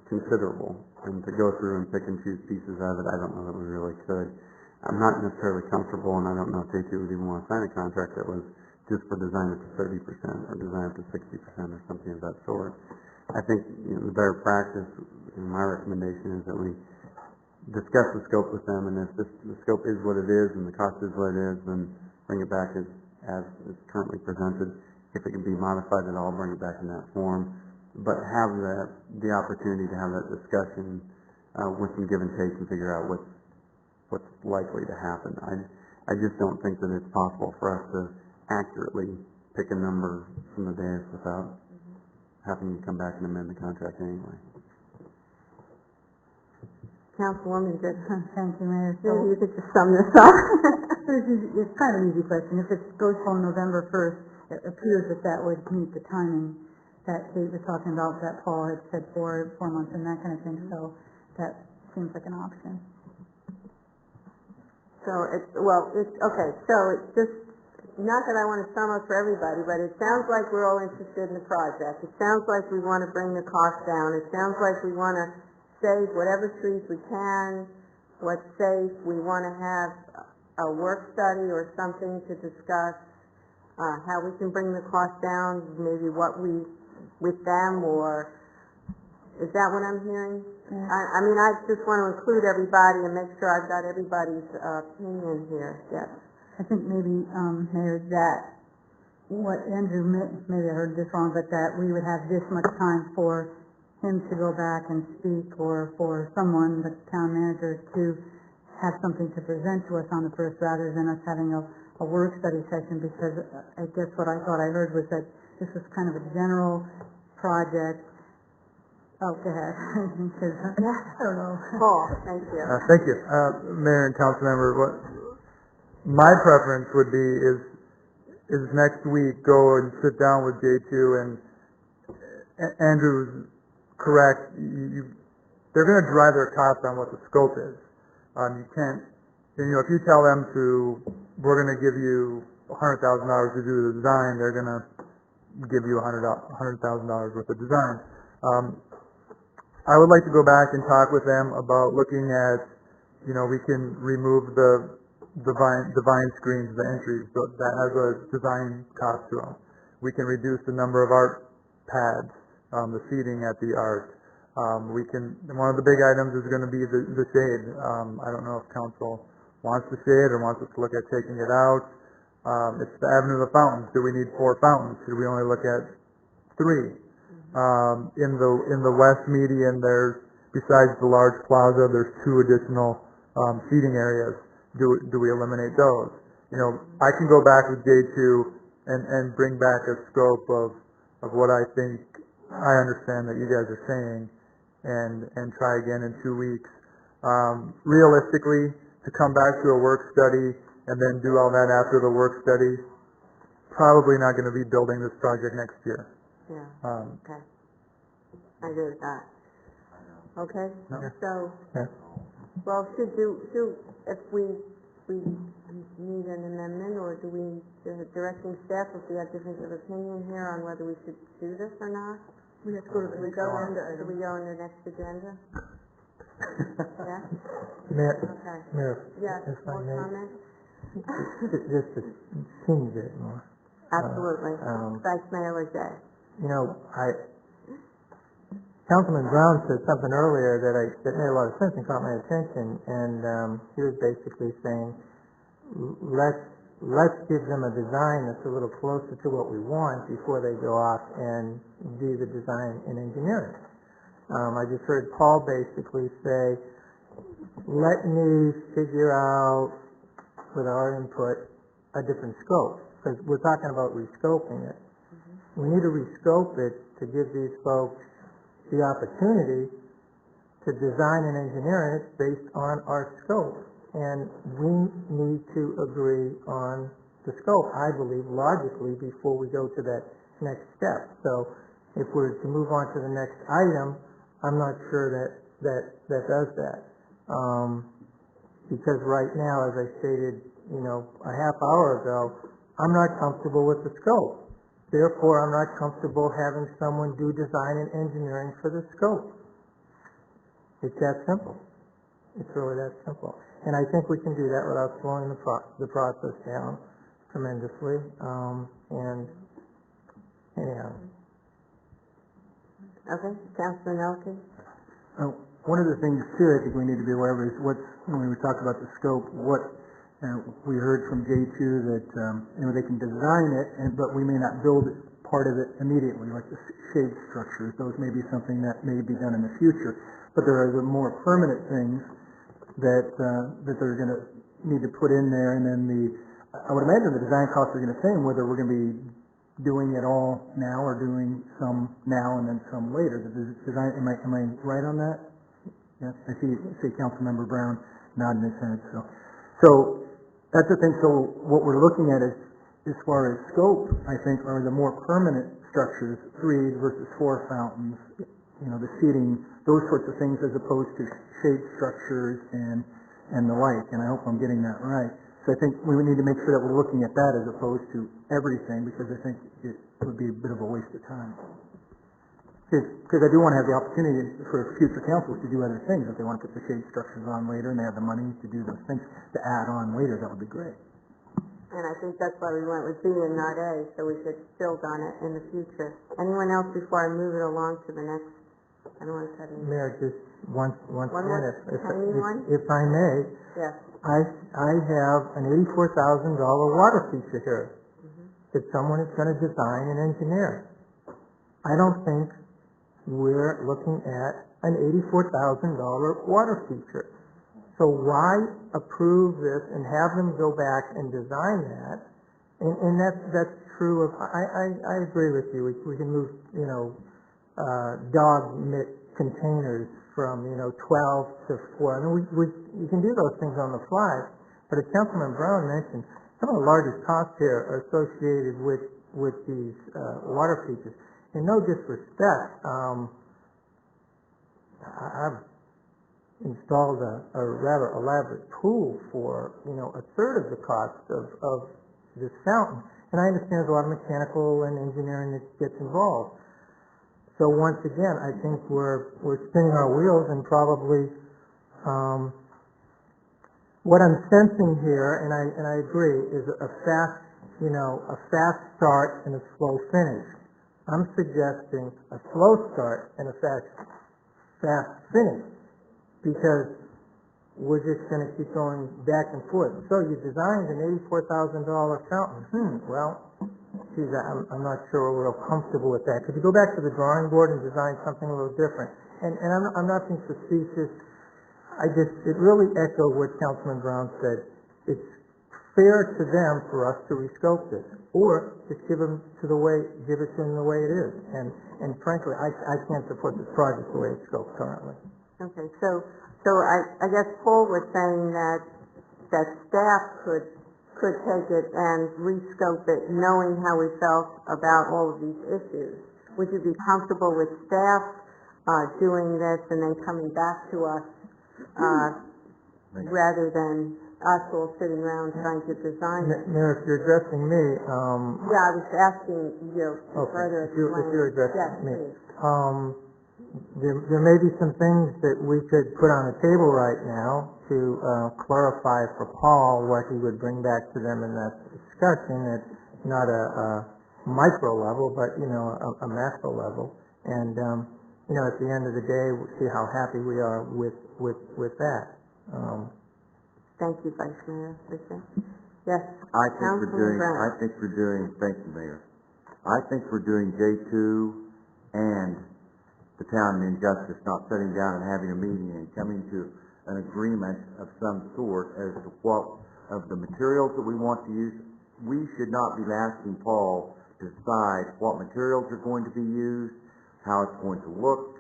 considerable, and to go through and pick and choose pieces of it, I don't know that we really could. I'm not necessarily comfortable, and I don't know if J2 would even want to sign a contract that was just for design up to 30% or design up to 60% or something of that sort. I think the better practice, my recommendation is that we discuss the scope with them, and if the scope is what it is and the cost is what it is, then bring it back as it's currently presented. If it can be modified at all, bring it back in that form. But have the opportunity to have that discussion with some give and take and figure out what's likely to happen. I just don't think that it's possible for us to accurately pick a number from the dais without having to come back and amend the contract anyway. Councilwoman Goodson. Thank you, Mayor. So you could just sum this up. It's kind of an easy question. If it goes till November 1st, it appears that would meet the timing that Kate was talking about, that Paul had said 4 months and that kind of thing, so that seems like an option. So it's just, not that I want to sum up for everybody, but it sounds like we're all interested in the project. It sounds like we want to bring the cost down. It sounds like we want to save whatever trees we can, what's safe. We want to have a work study or something to discuss how we can bring the cost down, maybe with them, or is that what I'm hearing? Yeah. I mean, I just want to include everybody and make sure I've got everybody's opinion here. Yes. I think maybe, Mayor, that what Andrew, maybe I heard this wrong, but that we would have this much time for him to go back and speak, or for someone, the town manager, to have something to present to us on the first, rather than us having a work study session, because I guess what I thought I heard was that this was kind of a general project. Oh, go ahead. I don't know. Paul, thank you. Thank you. Mayor and council member, my preference would be is next week go and sit down with J2, and Andrew's correct. They're going to drive their cost on what the scope is. You can't, if you tell them we're going to give you $100,000 to do the design, they're going to give you $100,000 worth of design. I would like to go back and talk with them about looking at, we can remove the vine screens, the entries, so that has a design cost to them. We can reduce the number of art pads, the seating at the art. One of the big items is going to be the shade. I don't know if council wants to see it or wants us to look at taking it out. It's the Avenue of the Fountains. Do we need 4 fountains? Should we only look at 3? In the west median, there's, besides the large plaza, there's 2 additional seating areas. Do we eliminate those? I can go back with J2 and bring back a scope of what I think I understand that you guys are saying, and try again in 2 weeks. Realistically, to come back to a work study and then do all that after the work study, probably not going to be building this project next year. Yeah, okay. I agree with that. Okay, so, well, if we need an amendment, or do we, directing staff, if we have difference of opinion here on whether we should do this or not? We have to go to the Do we go in the next agenda? Yeah? Mayor, Okay. Mayor, Yes, if I more may. comments? Just a teeny bit more. Absolutely. Vice Mayor Lejay. Councilman Brown said something earlier that made a lot of sense and caught my attention, and he was basically saying, let's give them a design that's a little closer to what we want before they go off and do the design and engineering. I just heard Paul basically say, let me figure out, with our input, a different scope, because we're talking about rescoping it. We need to rescope it to give these folks the opportunity to design and engineer it based on our scope. And we need to agree on the scope, I believe, logically, before we go to that next step. So if we're to move on to the next item, I'm not sure that does that. Because right now, as I stated, a half hour ago, I'm not comfortable with the scope. Therefore, I'm not comfortable having someone do design and engineering for the scope. It's that simple. It's really that simple. And I think we can do that without slowing the process down tremendously. And anyhow. Okay, Councilman Elkins? One of the things, too, I think we need to be aware of is when we talk about the scope, we heard from J2 that they can design it, but we may not build part of it immediately, like the shade structures. Those may be something that may be done in the future. But there are the more permanent things that they're going to need to put in there, and then I would imagine the design costs are going to change, whether we're going to be doing it all now or doing some now and then some later. The design, am I right on that? Yes, I see Councilmember Brown nodding his head. So that's the thing. So what we're looking at is, as far as scope, I think, are the more permanent structures, 3 versus 4 fountains, the seating, those sorts of things, as opposed to shade structures and the like. And I hope I'm getting that right. So I think we need to make sure that we're looking at that as opposed to everything, because I think it would be a bit of a waste of time. Because I do want to have the opportunity for future councils to do other things. If they want to put the shade structures on later and they have the money to do those things to add on later, that would be great. And I think that's why we went with B and not A, so we could build on it in the future. Anyone else before I move it along to the next? Anyone said anything? Mayor, just once One more, more tiny one? if I may, Yes. I have an $84,000 water feature here that someone is going to design and engineer. I don't think we're looking at an $84,000 water feature. So why approve this and have them go back and design that? And that's true of, I agree with you. We can move, dog mitt containers from, 12 to 4. I mean, we can do those things on the fly. But as Councilman Brown mentioned, some of the largest costs here are associated with these water features. And no disrespect, I've installed a rather elaborate pool for, a third of the cost of this fountain. And I understand there's a lot of mechanical and engineering that gets involved. So once again, I think we're spinning our wheels, and probably what I'm sensing here, and I agree, is a fast start and a slow finish. I'm suggesting a slow start and a fast finish, because we're just gonna keep going back and forth. So you designed an $84,000 fountain. Well, geez, I'm not sure we're real comfortable with that. Could you go back to the drawing board and design something a little different? And I'm not being facetious. It really echoed what Councilman Brown said. It's fair to them for us to rescope this, or just give it to them the way it is. And frankly, I can't support this project the way it's scoped currently. Okay, so I guess Paul was saying that staff could take it and rescope it, knowing how we felt about all of these issues. Would you be comfortable with staff doing this and then coming back to us rather than us all sitting around trying to design it? Mayor, if you're addressing me, Yeah, I was asking you to okay, further if you're addressing yes, me. please. There may be some things that we could put on the table right now to clarify for Paul what he would bring back to them in that discussion at not a micro level, but, a macro level. And, at the end of the day, we'll see how happy we are with that. Thank you, Vice Mayor. Yes, I think Councilman Brown. thank you, Mayor. I think we're doing J2 and the town an injustice, not sitting down and having a meeting and coming to an agreement of some sort as to what of the materials that we want to use. We should not be asking Paul to decide what materials are going to be used, how it's going to look,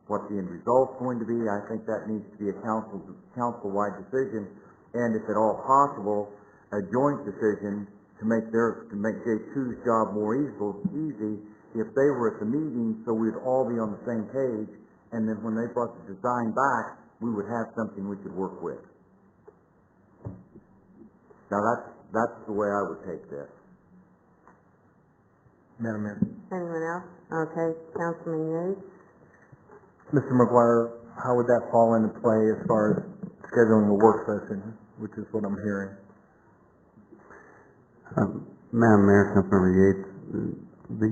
what the end result's going to be. I think that needs to be a council-wide decision, and if at all possible, a joint decision to make J2's job more easy if they were at the meeting, so we'd all be on the same page, and then when they brought the design back, we would have something we could work with. Now that's the way I would take this. Madam Mayor. Anyone else? Okay, Councilman Yates. Mr. McGuire, how would that fall into play as far as scheduling a work session, which is what I'm hearing? Madam Mayor, Councilmember Yates, the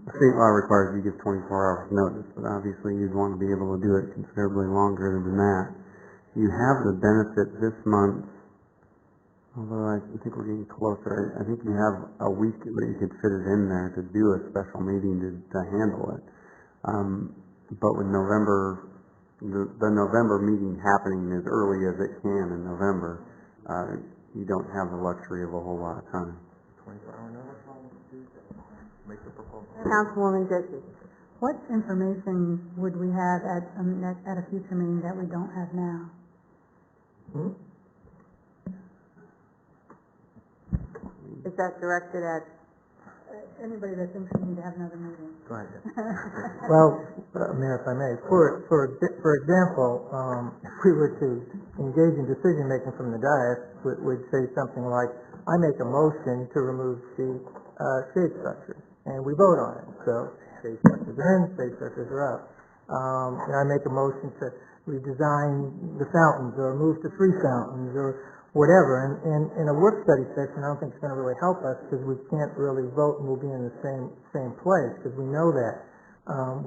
state law requires you give 24 hours notice, but obviously you'd want to be able to do it considerably longer than that. You have the benefit this month, although I think we're getting closer. I think you have a week that you could fit it in there to do a special meeting to handle it. But with November, the November meeting happening as early as it can in November, you don't have the luxury of a whole lot of time. 24-hour notice? Make the proposal. Councilwoman Dickey. What information would we have at a future meeting that we don't have now? Is that directed at? Anybody that thinks we need to have another meeting. Go ahead. Well, Mayor, if I may, for example, if we were to engage in decision-making from the dais, we'd say something like, I make a motion to remove the shade structures, and we vote on it. So shade structures are in, shade structures are out. I make a motion to redesign the fountains, or move to 3 fountains, or whatever. And in a work study session, I don't think it's going to really help us, because we can't really vote and we'll be in the same place, because we know that.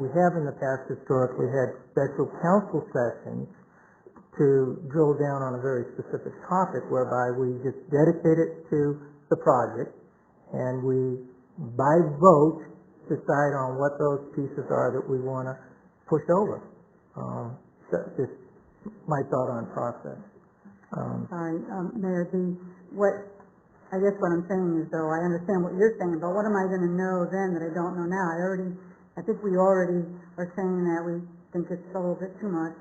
We have in the past historically had special council sessions to drill down on a very specific topic, whereby we just dedicate it to the project, and we, by vote, decide on what those pieces are that we want to push over. That's just my thought on process. Mayor, I guess what I'm saying is, though, I understand what you're saying, but what am I going to know then that I don't know now? I think we already are saying that we think it's a little bit too much,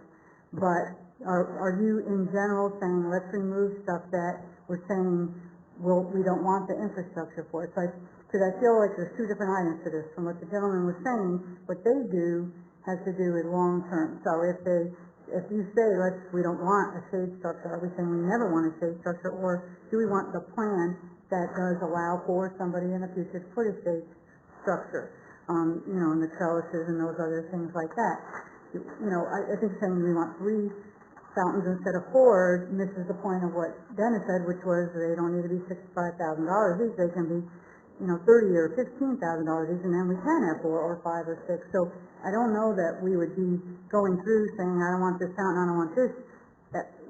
but are you in general saying, let's remove stuff that we're saying we don't want the infrastructure for? Because I feel like there's 2 different items to this. From what the gentleman was saying, what they do has to do with long term. So if you say, we don't want a shade structure, are we saying we never want a shade structure, or do we want the plan that does allow for somebody in the future to put a shade structure, and the trellises and those other things like that? I think saying we want 3 fountains instead of 4 misses the point of what Dennis said, which was they don't need to be $65,000 each, they can be $30,000 or $15,000 each, and then we can have 4 or 5 or 6. So I don't know that we would be going through saying, I don't want this fountain, I don't want this.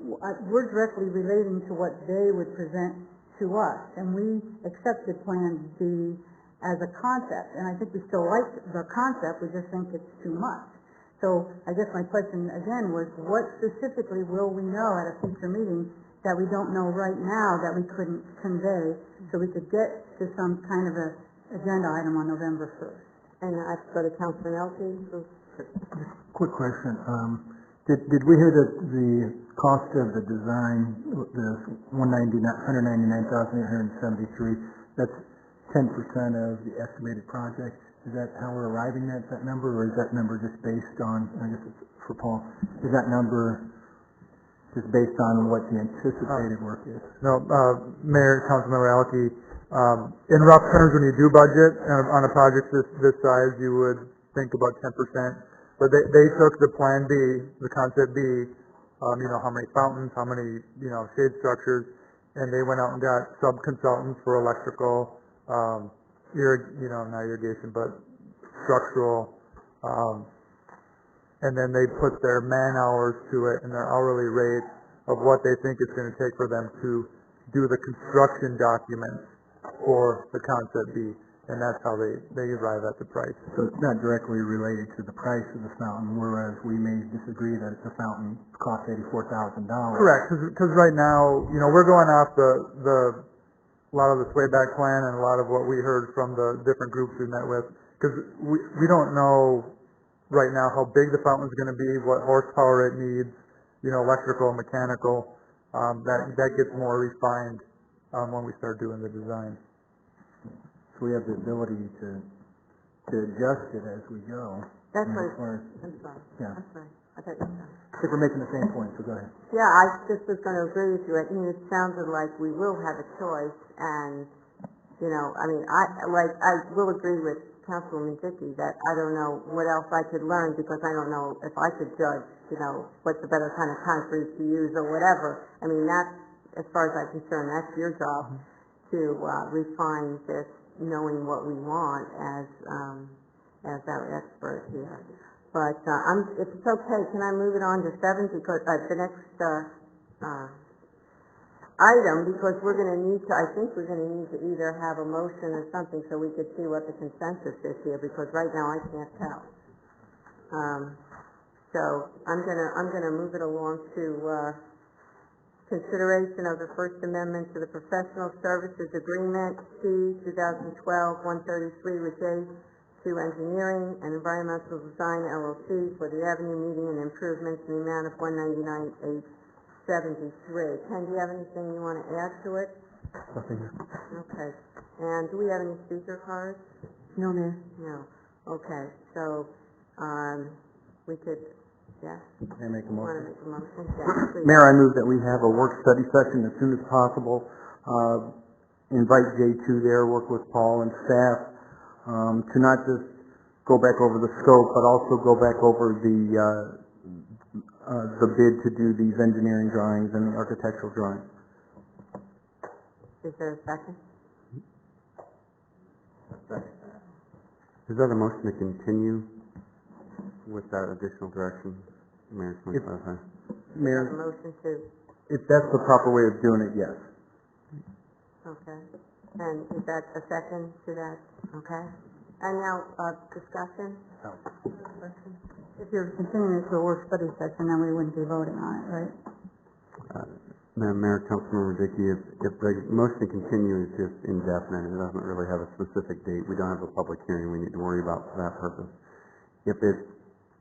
we're directly relating to what they would present to us, and we accepted Plan B as a concept, and I think we still like the concept, we just think it's too much. So I guess my question again was, what specifically will we know at a future meeting that we don't know right now that we couldn't convey, so we could get to some kind of a agenda item on November 1st? And I have to go to Councilman Elkey. Quick question. Did we hear that the cost of the design, the $199,873, that's 10% of the estimated project? Is that how we're arriving at that number, or is that number just based on, I guess it's for Paul, is that number just based on what the anticipated work is? No, Mayor, Councilmember Alke, in rough terms, when you do budget on a project this size, you would think about 10%. But they took the Plan B, the Concept B, how many fountains, how many, shade structures, and they went out and got sub-consultants for electrical, not irrigation, but structural, and then they put their man hours to it and their hourly rate of what they think it's going to take for them to do the construction documents for the Concept B, and that's how they arrive at the price. So it's not directly related to the price of the fountain, whereas we may disagree that if the fountain costs $84,000. Correct, because right now, we're going off a lot of the swayback plan and a lot of what we heard from the different groups we met with, because we don't know right now how big the fountain's going to be, what horsepower it needs, electrical, mechanical. That gets more refined when we start doing the design. So we have the ability to adjust it as we go. That's As right. far as- I'm sorry. Yeah. I'm sorry. I thought you were done. I think we're making the same point, so go ahead. Yeah, I just was going to agree with you. It sounded like we will have a choice, and I will agree with Councilwoman Dickey that I don't know what else I could learn, because I don't know if I could judge, what's the better kind of concrete to use or whatever. I mean, that's, as far as I'm concerned, that's your job to refine this, knowing what we want as our expert here. But if it's okay, can I move it on to 7, because the next item, because we're going to need to, I think we're going to need to either have a motion or something so we could see what the consensus is here, because right now I can't tell. So I'm gonna move it along to consideration of the First Amendment to the Professional Services Agreement, C 2012-133 with J2 Engineering and Environmental Design LLC for the Avenue Median Improvements in the amount of $199,873. Ken, do you have anything you want to add to it? Nothing. Okay. And do we have any speaker cards? No, Mayor. No. Okay. So we could, yes? May I make a Want to motion? make a motion? Yes, please. Mayor, I move that we have a work study session as soon as possible. Invite J2 there, work with Paul and staff to not just go back over the scope, but also go back over the bid to do these engineering drawings and the architectural drawings. Is there a second? Is that a motion to continue with that additional direction, Mayor? A Mayor, motion to, if that's the proper way of doing it, yes. okay. And is that a second to that? Okay. And now, discussion? If you're continuing it to a work study session, then we wouldn't be voting on it, right? Mayor, Councilmember Dickey, if the motion to continue is just indefinite, it doesn't really have a specific date, we don't have a public hearing we need to worry about for that purpose. If it's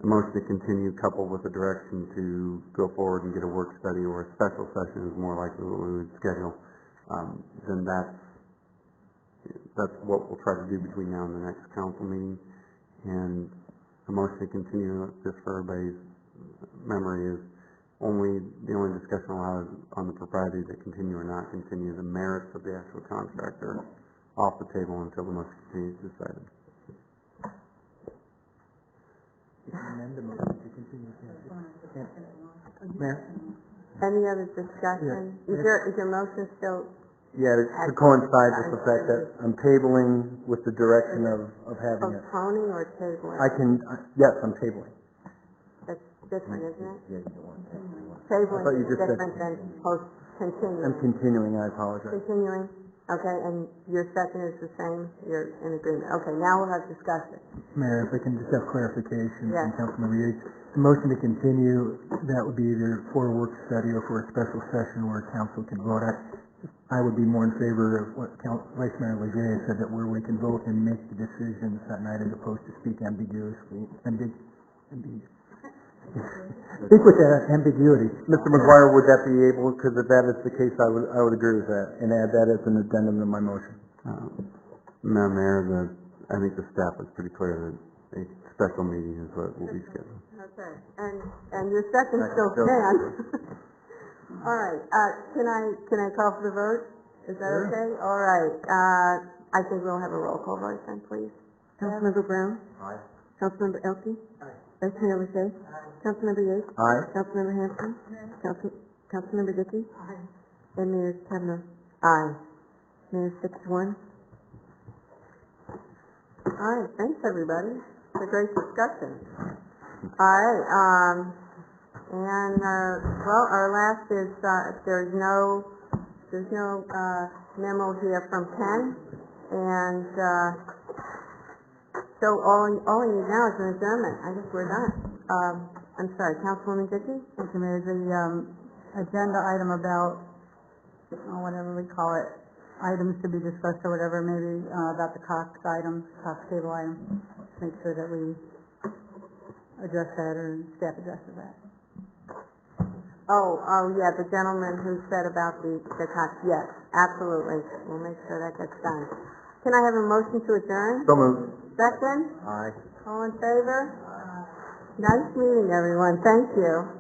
a motion to continue coupled with a direction to go forward and get a work study or a special session is more likely what we would schedule, then that's what we'll try to do between now and the next council meeting. And a motion to continue, just for everybody's memory, is the only discussion allowed on the propriety to continue or not continue. The merits of the actual contract are off the table until the motion continues decided. Mayor? Any other discussion? Is your motion still, Yeah, to coincide with the fact that I'm tabling with the direction of having it. postponing or tabling? Yes, I'm tabling. That's different, isn't it? tabling thought you is just said- different than continuing. I'm continuing, I apologize. Continuing, okay, and your second is the same, you're in agreement. Okay, now we'll have discussion. Mayor, if I can just have clarification Yes. from Councilmember Yates. The motion to continue, that would be either for a work study or for a special session where council can vote. I would be more in favor of what Vice Mayor Leger said, that where we can vote and make the decisions that night as opposed to speak ambiguously. Speak with ambiguity. Mr. McGuire, would that be able, because if that is the case, I would agree with that, and add that as an addendum to my motion. Madam Mayor, I think the staff was pretty clear that a special meeting is what will be scheduled. Okay, and your second still stands. All right, can I call for the vote? Is that okay? All right, I think we'll have a roll call vote then, please. Councilmember Brown? Aye. Councilmember Elke? Vice Mayor Leger? Councilmember Yates? Aye. Councilmember Hampton? Councilmember Dickey? And Mayor Kavanaugh? Aye. Mayor 6-1. All right, thanks, everybody. It's a great discussion. All right, well, our last is, there's no memo here from Ken, and, so all we need now is an adjournment. I guess we're done. I'm sorry, Councilwoman Dickey? Thank you, Mayor. The agenda item about, whatever we call it, items to be discussed or whatever, maybe about the Cox table item, make sure that we address that or staff addresses that. Oh, yeah, the gentleman who said about the Cox, yes, absolutely. We'll make sure that gets done. Can I have a motion to adjourn? So moved. Second? Aye. All in favor? Nice meeting, everyone. Thank you.